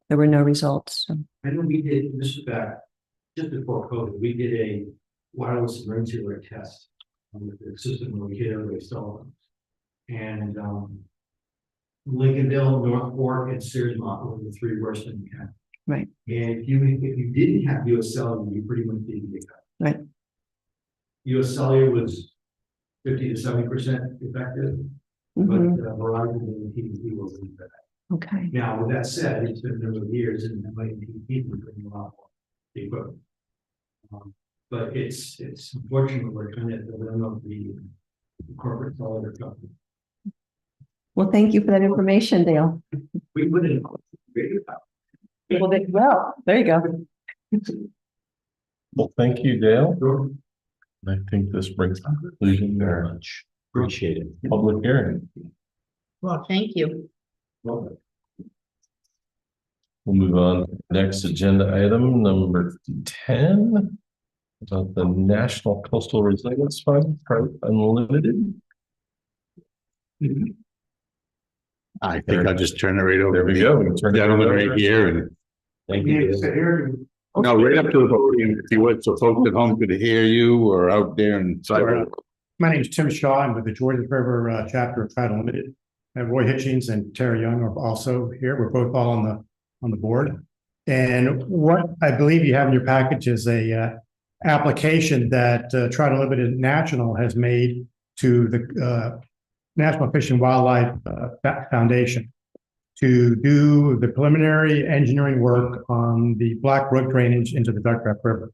there were no results. So. I know we did, this was back, just before COVID, we did a wireless emergency alert test with the system where we hit everybody's cell phones. And, Lincolnville, North Fork, and Searsmont were the three worst in the county. Right. And if you didn't have US Cellular, you pretty much didn't get cut. Right. US Cellular was 50 to 70% effective, but Mhm. Verizon and AT&T wasn't that. Okay. Now, with that said, it's been a number of years and AT&T was putting a lot more equipment. But it's unfortunate we're trying to develop the corporate cellular company. Well, thank you for that information, Dale. We put it. Well, there you go. Well, thank you, Dale. I think this brings to conclusion Very our much. Appreciate it. public hearing. Well, thank you. We'll move on to the next agenda item, number 10. About the National Coastal Resilience Fund, Private Unlimited. I think I'll just turn it right over. There we to go. the We can turn it Gentleman over. right here and. Thank you. Dale. No, right up to the podium, if you would, so folks at home could hear you or out there and. My name is Tim Shaw. I'm with the Georges River chapter of Tide Unlimited. And Roy Hitchings and Terry Young are also here. We're both all on the board. And what I believe you have in your package is a application that Tide Unlimited National has made to the National Fish and Wildlife Foundation to do the preliminary engineering work on the Black Brook drainage into the Duck Trap River.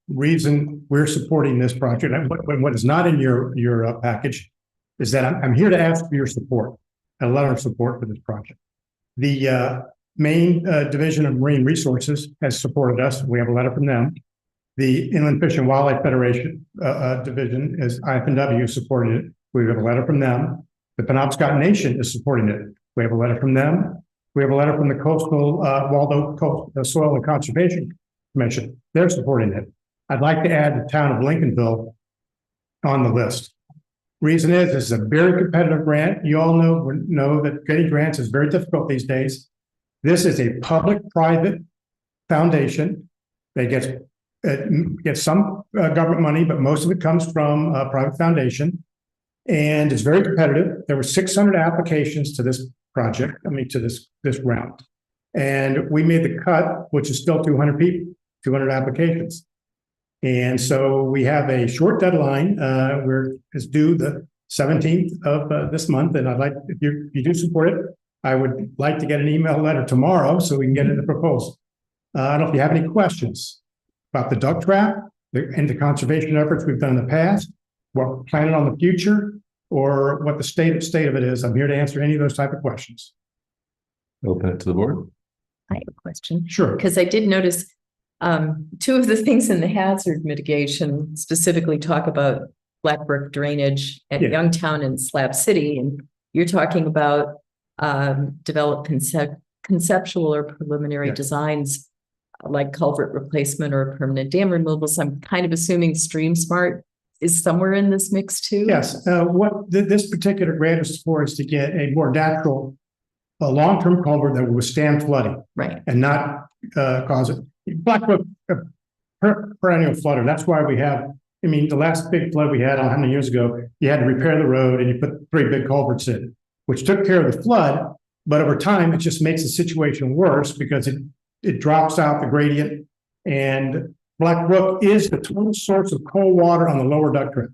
Reason we're supporting this project, and what is not in your package, is that I'm here to ask for your support, a letter of support for this project. The Maine Division of Marine Resources has supported us. We have a letter from them. The Inland Fish and Wildlife Federation division is IFNW supported it. We have a letter from them. The Penobscot Nation is supporting it. We have a letter from them. We have a letter from the Coastal Waldo Coast Soil and Conservation Commission. They're supporting it. I'd like to add the town of Lincolnville on the list. Reason is, this is a very competitive grant. You all know that getting grants is very difficult these days. This is a public-private foundation that gets some government money, but most of it comes from a private foundation. And it's very competitive. There were 600 applications to this project, to this round. And we made the cut, which is still 200 people, 200 applications. And so we have a short deadline, it's due the 17th of this month. And I'd like, if you do support it, I would like to get an email letter tomorrow so we can get in the proposal. I don't know if you have any questions about the duck trap and the conservation efforts we've done in the past, what we're planning on the future, or what the state of it is. I'm here to answer any of those type of questions. Open it to the board. I have a question. Sure. Because I did notice two of the things in the hazard mitigation specifically talk about Black Brook drainage at Yeah. Youngtown and Slab City. And you're talking about develop conceptual or preliminary Yeah. designs like culvert replacement or permanent dam removal. So I'm kind of assuming Stream Smart is somewhere in this mix too. Yes, what this particular grant is for is to get a more natural, long-term culvert that will withstand flooding Right. and not cause it. Black Brook, perennial flooder. That's why we have, the last big flood we had, I don't know how many years ago, you had to repair the road and you put 3 big culverts in, which took care of the flood. But over time, it just makes the situation worse because it drops out the gradient. And Black Brook is the total source of cold water on the lower duck trap.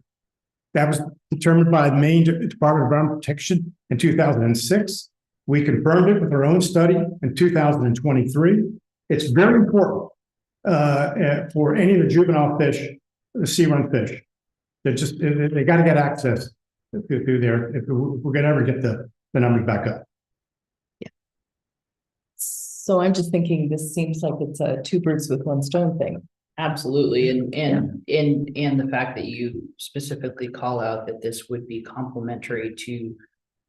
That was determined by the Maine Department of Environmental Protection in 2006. We confirmed it with our own study in 2023. It's very important for any of the juvenile fish sea run fish. They gotta get access through there if we're gonna ever get the numbers back up. So I'm just thinking, this seems like it's a two birds with one stone thing. Absolutely, and the fact that you specifically call out that this would be complementary to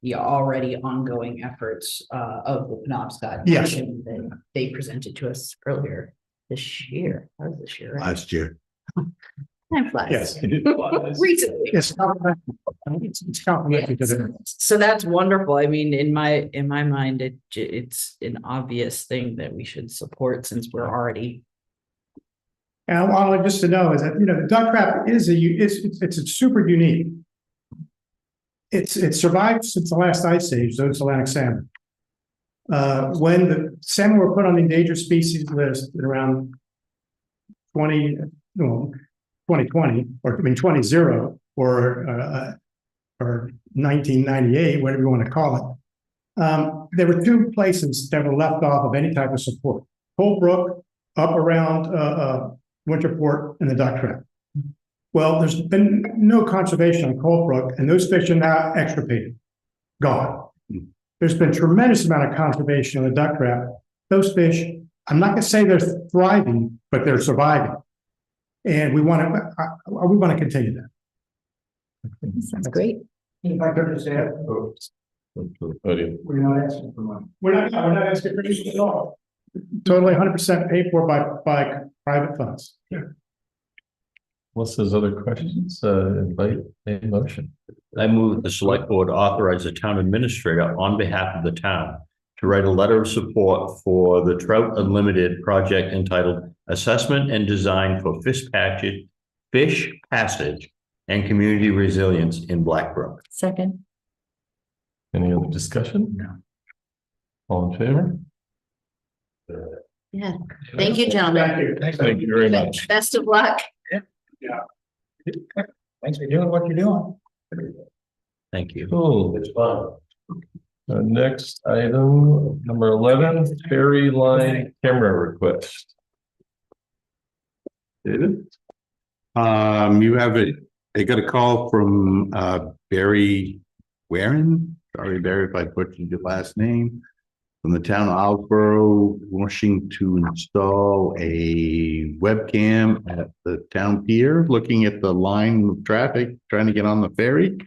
the already ongoing efforts of the Penobscot Yes. Nation that they presented to us earlier this year. That was this year, right? Last year. Time flies. Yes. Recently. It's complimentary to the. So that's wonderful. I mean, in my mind, it's an obvious thing that we should support since we're already. And all I just to know is that, the duck trap is it's a super unique. It survived since the last ice age, those Atlantic salmon. When the salmon were put on the endangered species list at around 2020, or 2020, or 1998, whatever you want to call it. There were two places that were left off of any type of support. Cold Brook, up around Winterport, and the duck trap. Well, there's been no conservation on Cold Brook, and those fish are now extirpated, gone. There's been tremendous amount of conservation on the duck trap. Those fish, I'm not gonna say they're thriving, but they're surviving. And we want to continue that. That's great. If I could just add, we're not asking for money. We're not asking for anything at all. Totally 100% paid for by private funds. What's those other questions? Invite a motion. I move the select board authorize the town administrator on behalf of the town to write a letter of support for the Trout Unlimited project entitled Assessment and Design for Fish Passage and Community Resilience in Black Brook. Second. Any other discussion? No. All in favor? Yeah. Thank you, gentlemen. Thank you very much. Best of luck. Thanks for doing what you're doing. Thank you. Cool. It's fun. Next item, number 11, ferry line camera request. David? I got a call from Barry Warren. Sorry, Barry, if I butchered your last name. From the town of Islesboro, wishing to install a webcam at the town pier, looking at the line of traffic, trying to get on the ferry.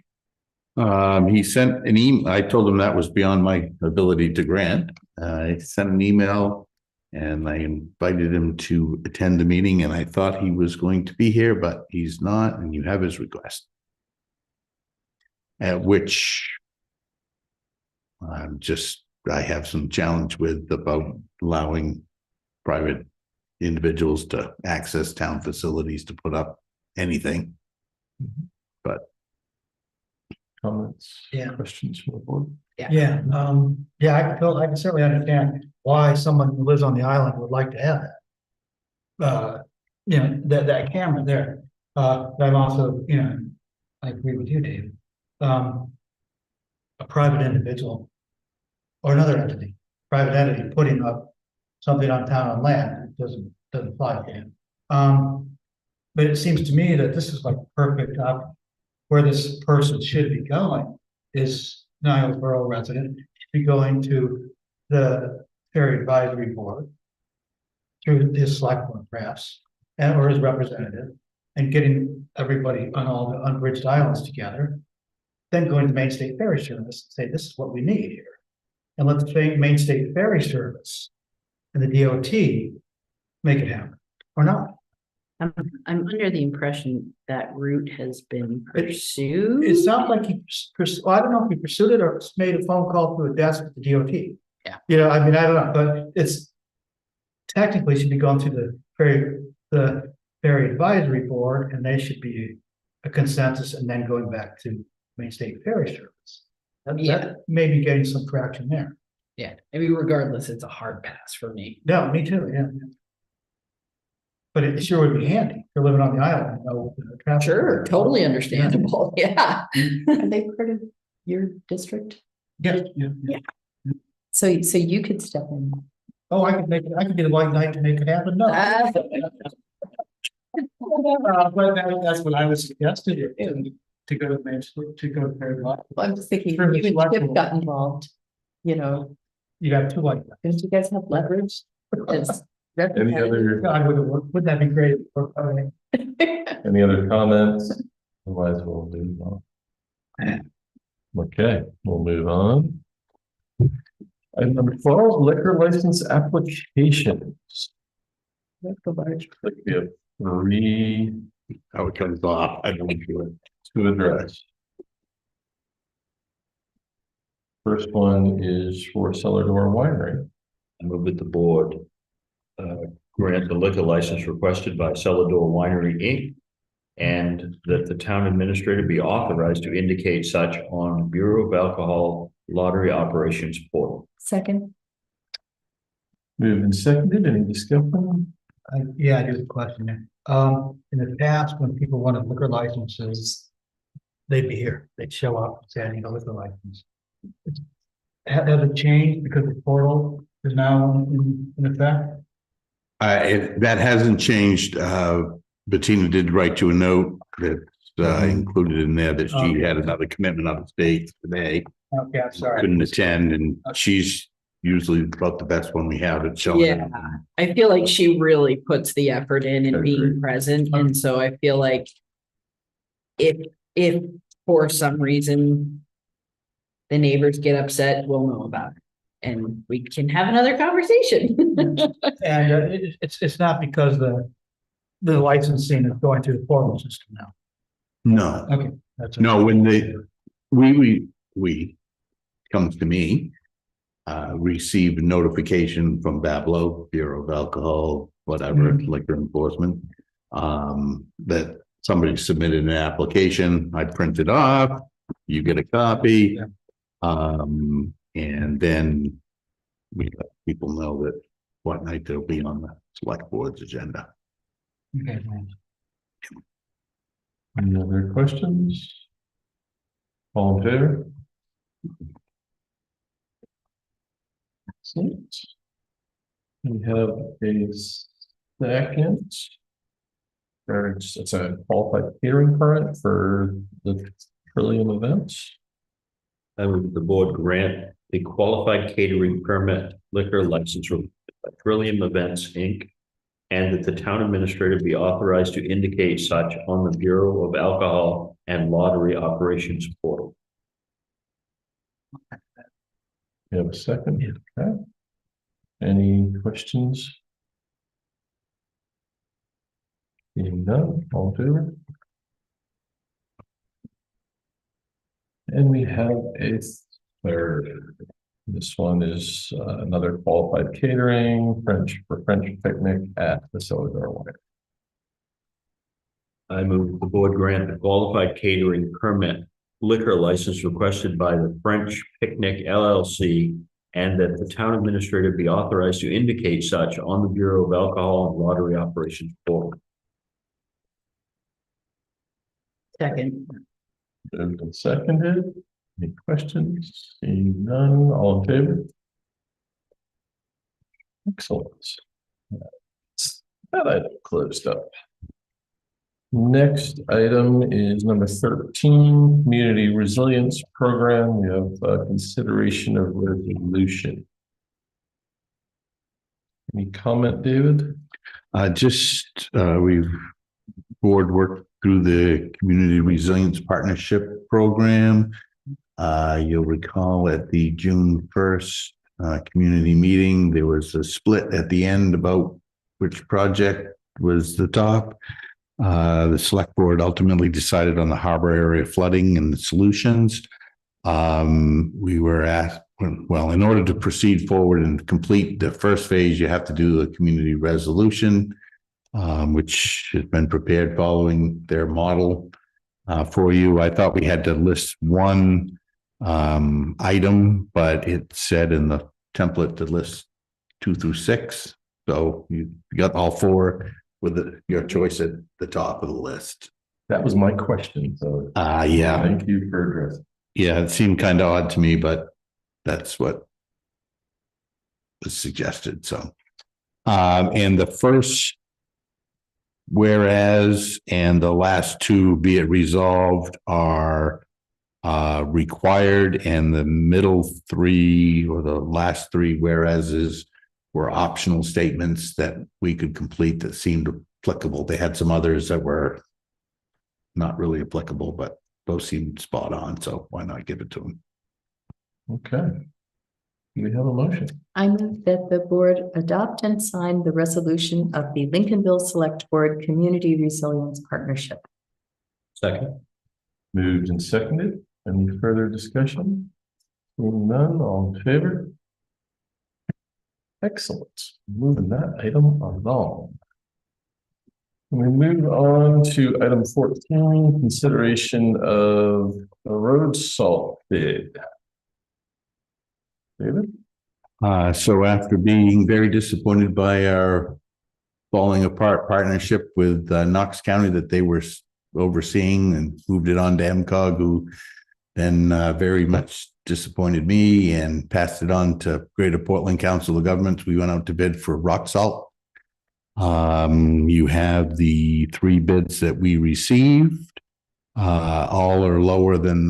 He sent an email. I told him that was beyond my ability to grant. I sent an email and I invited him to attend the meeting, and I thought he was going to be here, but he's not, and you have his request. At which I have some challenge with about allowing private individuals to access town facilities to put up anything. But Comments? Yeah. Questions from the board? I can certainly understand why someone who lives on the island would like to have that. That camera there. But I'm also, I agree with you, Dave. A private individual or another entity, private entity putting up something on town land doesn't apply to him. But it seems to me that this is like perfect where this person should be going is Niles-Borough resident, should be going to the Ferry Advisory Board through his select board perhaps, or his representative, and getting everybody on all the unbridged islands together, then going to Main State Ferry Service and say, this is what we need here. And let the Main State Ferry Service and the DOT make it happen, or not. I'm under the impression that route has been pursued. It sounds like I don't know if he pursued it or made a phone call to a desk at the DOT. Yeah. I don't know, but it's technically should be going to the Ferry Advisory Board, and they should be a consensus and then going back to Main State Ferry Service. That may be getting some traction there. Yeah, I mean, regardless, it's a hard pass for me. No, me too, yeah. But it sure would be handy if you're living on the island. Traffic. Sure, totally understandable. Yeah. Are they part of your district? Yeah. So you could step in. Oh, I could get a white knight to make it happen. No. But that's what I was suggesting, to go to Main Street, to go to Third Lot. I'm just thinking, Sure, even select Chip board. got involved, you know, You got two like that. don't you guys have leverage? As Any other, God, wouldn't that be great? Okay. any other comments? Otherwise, we'll move on. Okay, we'll move on. Item number 12, liquor license applications. Like we have 3 How it comes off, I don't do it. to address. First one is for Cellar Door Winery. I move that the board grant the liquor license requested by Celador Winery, Inc. And that the town administrator be authorized to indicate such on Bureau of Alcohol Lottery Operations portal. Second, Moved and seconded, any discussion? Yeah, I do have a question there. In the past, when people wanted liquor licenses, they'd be here, they'd show up, and say, I need a liquor license. Has it changed because the portal is now in effect? That hasn't changed. Bettina did write you a note that's included in there that she had another commitment on the state today. Okay, I'm sorry. Couldn't attend, and she's usually about the best one we have at showing. Yeah. I feel like she really puts the effort in and Agreed. being present, and so I feel like if for some reason the neighbors get upset, we'll know about it, and we can have another conversation. And it's not because the licensing is going through the portal system now. No, Okay. That's no, when we comes to me, receive a notification from Bablo, Bureau of Alcohol, whatever, liquor enforcement, that somebody submitted an application, I print it off, you get a copy. And then we let people know that what night they'll be on the select board's agenda. Okay, thanks. Any other questions? All in favor? Excellent. We have a second. It's a qualified catering permit for the Trillium events. I move the board grant the qualified catering permit liquor license for Trillium Events, Inc. And that the town administrator be authorized to indicate such on the Bureau of Alcohol and Lottery Operations portal. You have a second? Okay. Any questions? Seeing none, all in favor? And we have a third. This one is another qualified catering, French picnic at the Cellar Winery. I move the board grant the qualified catering permit liquor license requested by the French Picnic LLC, and that the town administrator be authorized to indicate such on the Bureau of Alcohol and Lottery Operations portal. Second. Moved and seconded. Any questions? Seeing none, all in favor? Excellent. That item closed up. Next item is number 13, Community Resilience Program. We have consideration of resolution. Any comment, David? We've board worked through the Community Resilience Partnership Program. You'll recall at the June 1st community meeting, there was a split at the end about which project was the top. The select board ultimately decided on the harbor area flooding and the solutions. We were asked, well, in order to proceed forward and complete the first phase, you have to do the community resolution, which has been prepared following their model for you. I thought we had to list one item, but it said in the template to list 2 through 6. So you got all 4 with your choice at the top of the list. That was my question, so Yeah. thank you for addressing. Yeah, it seemed kind of odd to me, but that's what was suggested. So, and the first whereas, and the last two, be it resolved, are required, and the middle three or the last three whereases were optional statements that we could complete that seemed applicable. They had some others that were not really applicable, but those seemed spot on, so why not give it to them? Okay. Do we have a motion? I move that the board adopt and sign the resolution of the Lincolnville Select Board Community Resilience Partnership. Second. Moved and seconded. Any further discussion? Seeing none, all in favor? Excellent. Moving that item along. We move on to item 14, consideration of a road salt bid. David? So after being very disappointed by our falling apart partnership with Knox County that they were overseeing and moved it on to MCOG, who then very much disappointed me and passed it on to Greater Portland Council of Governments. We went out to bid for rock salt. You have the three bids that we received. All are lower than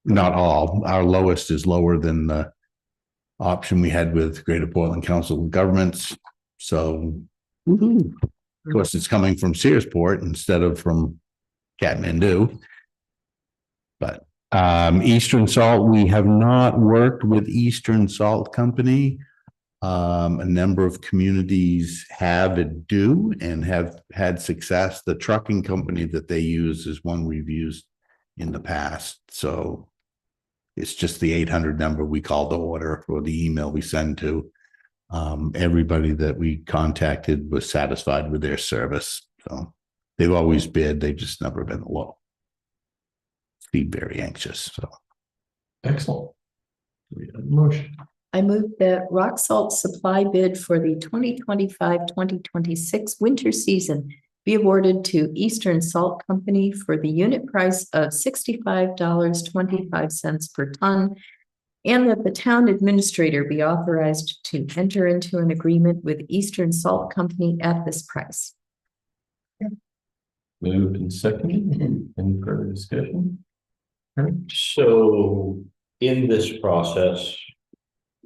not all. Our lowest is lower than the option we had with Greater Portland Council of Governments. So, of course, it's coming from Searsport instead of from Kathmandu. But Eastern Salt, we have not worked with Eastern Salt Company. A number of communities have and have had success. The trucking company that they use is one we've used in the past. So it's just the 800 number we call the order or the email we send to. Everybody that we contacted was satisfied with their service. So they've always bid. They've just never been low. Be very anxious. So Excellent. We have a motion. I move that rock salt supply bid for the 2025-2026 winter season be awarded to Eastern Salt Company for the unit price of $65.25 per ton, and that the town administrator be authorized to enter into an agreement with Eastern Salt Company at this price. Moved and seconded. Any further discussion? So in this process,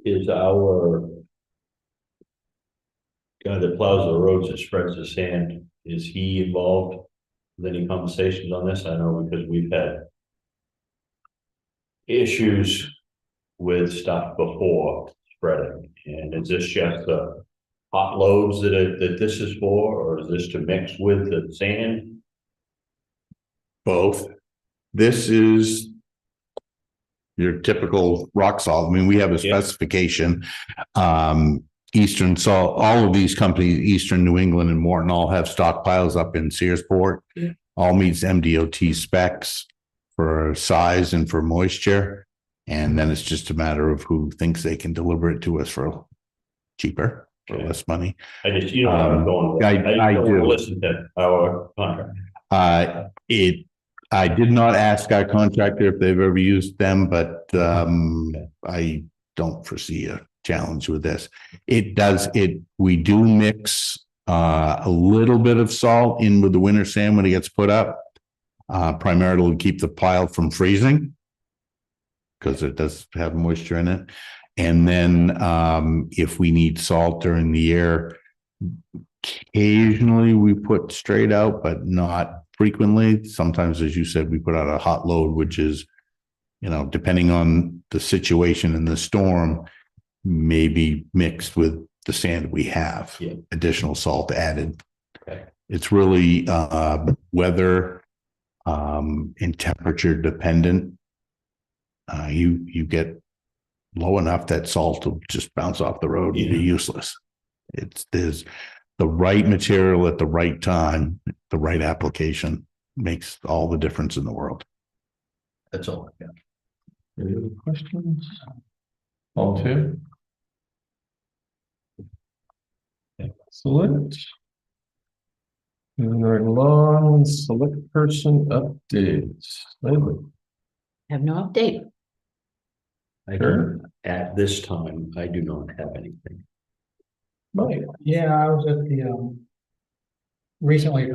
is our guy that plows the roads and spreads the sand, is he involved with any conversations on this? I know because we've had issues with stuff before spreading. And is this just the hot loads that this is for, or is this to mix with the sand? both. This is your typical rock salt. I mean, we have a specification. Eastern Salt, all of these companies, Eastern New England and Morton, all have stockpiles up in Searsport. All meets MDOT specs for size and for moisture. And then it's just a matter of who thinks they can deliver it to us for cheaper, for less money. I just, you know, where I'm going with it. I don't do. Listen to our contract. I did not ask our contractor if they've ever used them, but I don't foresee a challenge with this. We do mix a little bit of salt in with the winter sand when it gets put up, primarily to keep the pile from freezing because it does have moisture in it. And then if we need salt during the year, occasionally we put straight out, but not frequently. Sometimes, as you said, we put out a hot load, which is, you know, depending on the situation and the storm, maybe mixed with the sand we have, additional salt added. Okay. It's really weather and temperature dependent. You get low enough that salt will just bounce off the road and be useless. There's the right material at the right time, the right application makes all the difference in the world. That's all I got. Any other questions? All two? Excellent. Moving right along, select person updates. Leslie. Have no update. I don't, at this time, I do not have anything. Mike. Yeah, I was at the recently,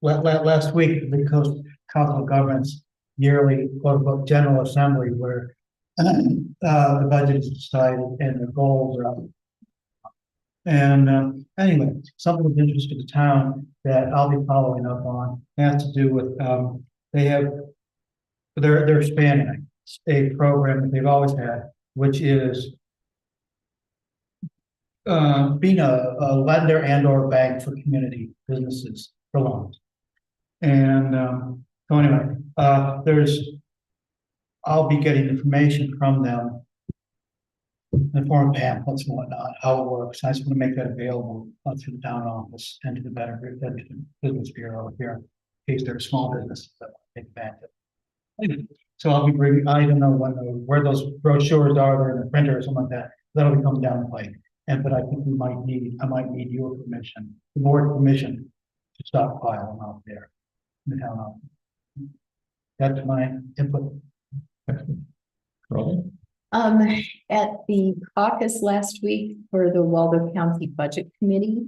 last week, the Council of Governments yearly quote unquote General Assembly where the budget is decided and the goals are up. And anyway, something of interest to the town that I'll be following up on has to do with they have they're expanding a program that they've always had, which is being a lender and or bank for community businesses for loans. And so anyway, I'll be getting information from them in the form of pamphlets and whatnot, how it works. I just want to make that available through the town office and to the Better Business Bureau here, in case there are small businesses that want to take advantage of it. So I'll be bringing, I don't know where those brochures are, they're in the printer or something like that. That'll be coming down the pike. But I think I might need your permission, the board permission to stockpile them out there in the town office. That's my input. Robin? At the caucus last week for the Waldo County Budget Committee,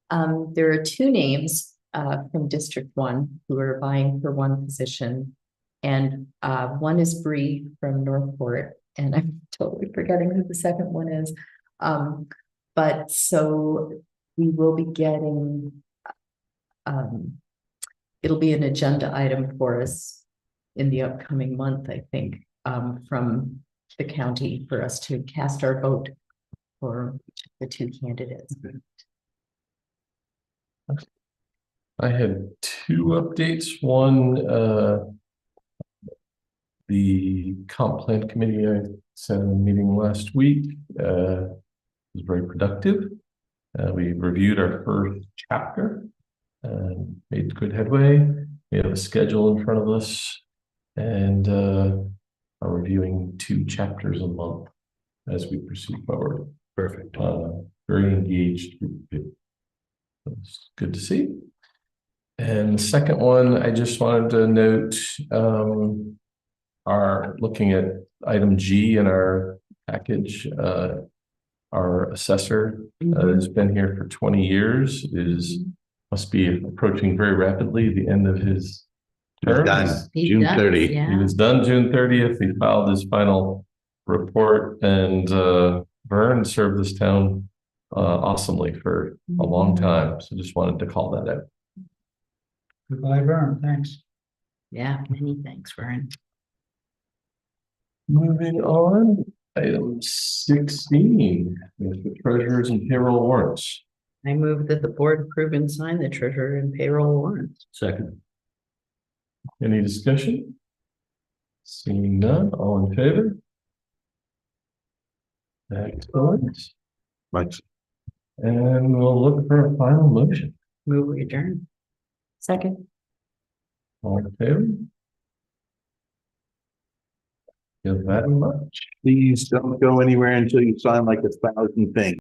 there are two names from District 1 who are vying for one position. And one is Bree from Northport, and I'm totally forgetting who the second one is. But so we will be getting, it'll be an agenda item for us in the upcoming month, I think, from the county for us to cast our vote for the two candidates. I had two updates. One, the comp plan committee I sat in a meeting last week was very productive. We reviewed our first chapter and made good headway. We have a schedule in front of us and are reviewing 2 chapters a month as we proceed forward. Perfect. Very engaged group of people. It's good to see. And the second one, I just wanted to note, are looking at item G in our package. Our assessor has been here for 20 years, must be approaching very rapidly the end of his term. Done June 30th. He was done June 30th. He filed his final report, and Vern served this town awesomely for a long time. So just wanted to call that out. Goodbye, Vern. Thanks. Yeah, many thanks, Vern. Moving on, item 16, with the treasurers and payroll warrants. I move that the board approve and sign the treasurer and payroll warrants. Second. Any discussion? Seeing none, all in favor? Excellent. Right. And we'll look for a final motion. Move we adjourn. Second. All in favor? Give that much. Please don't go anywhere until you sign like 1,000 things.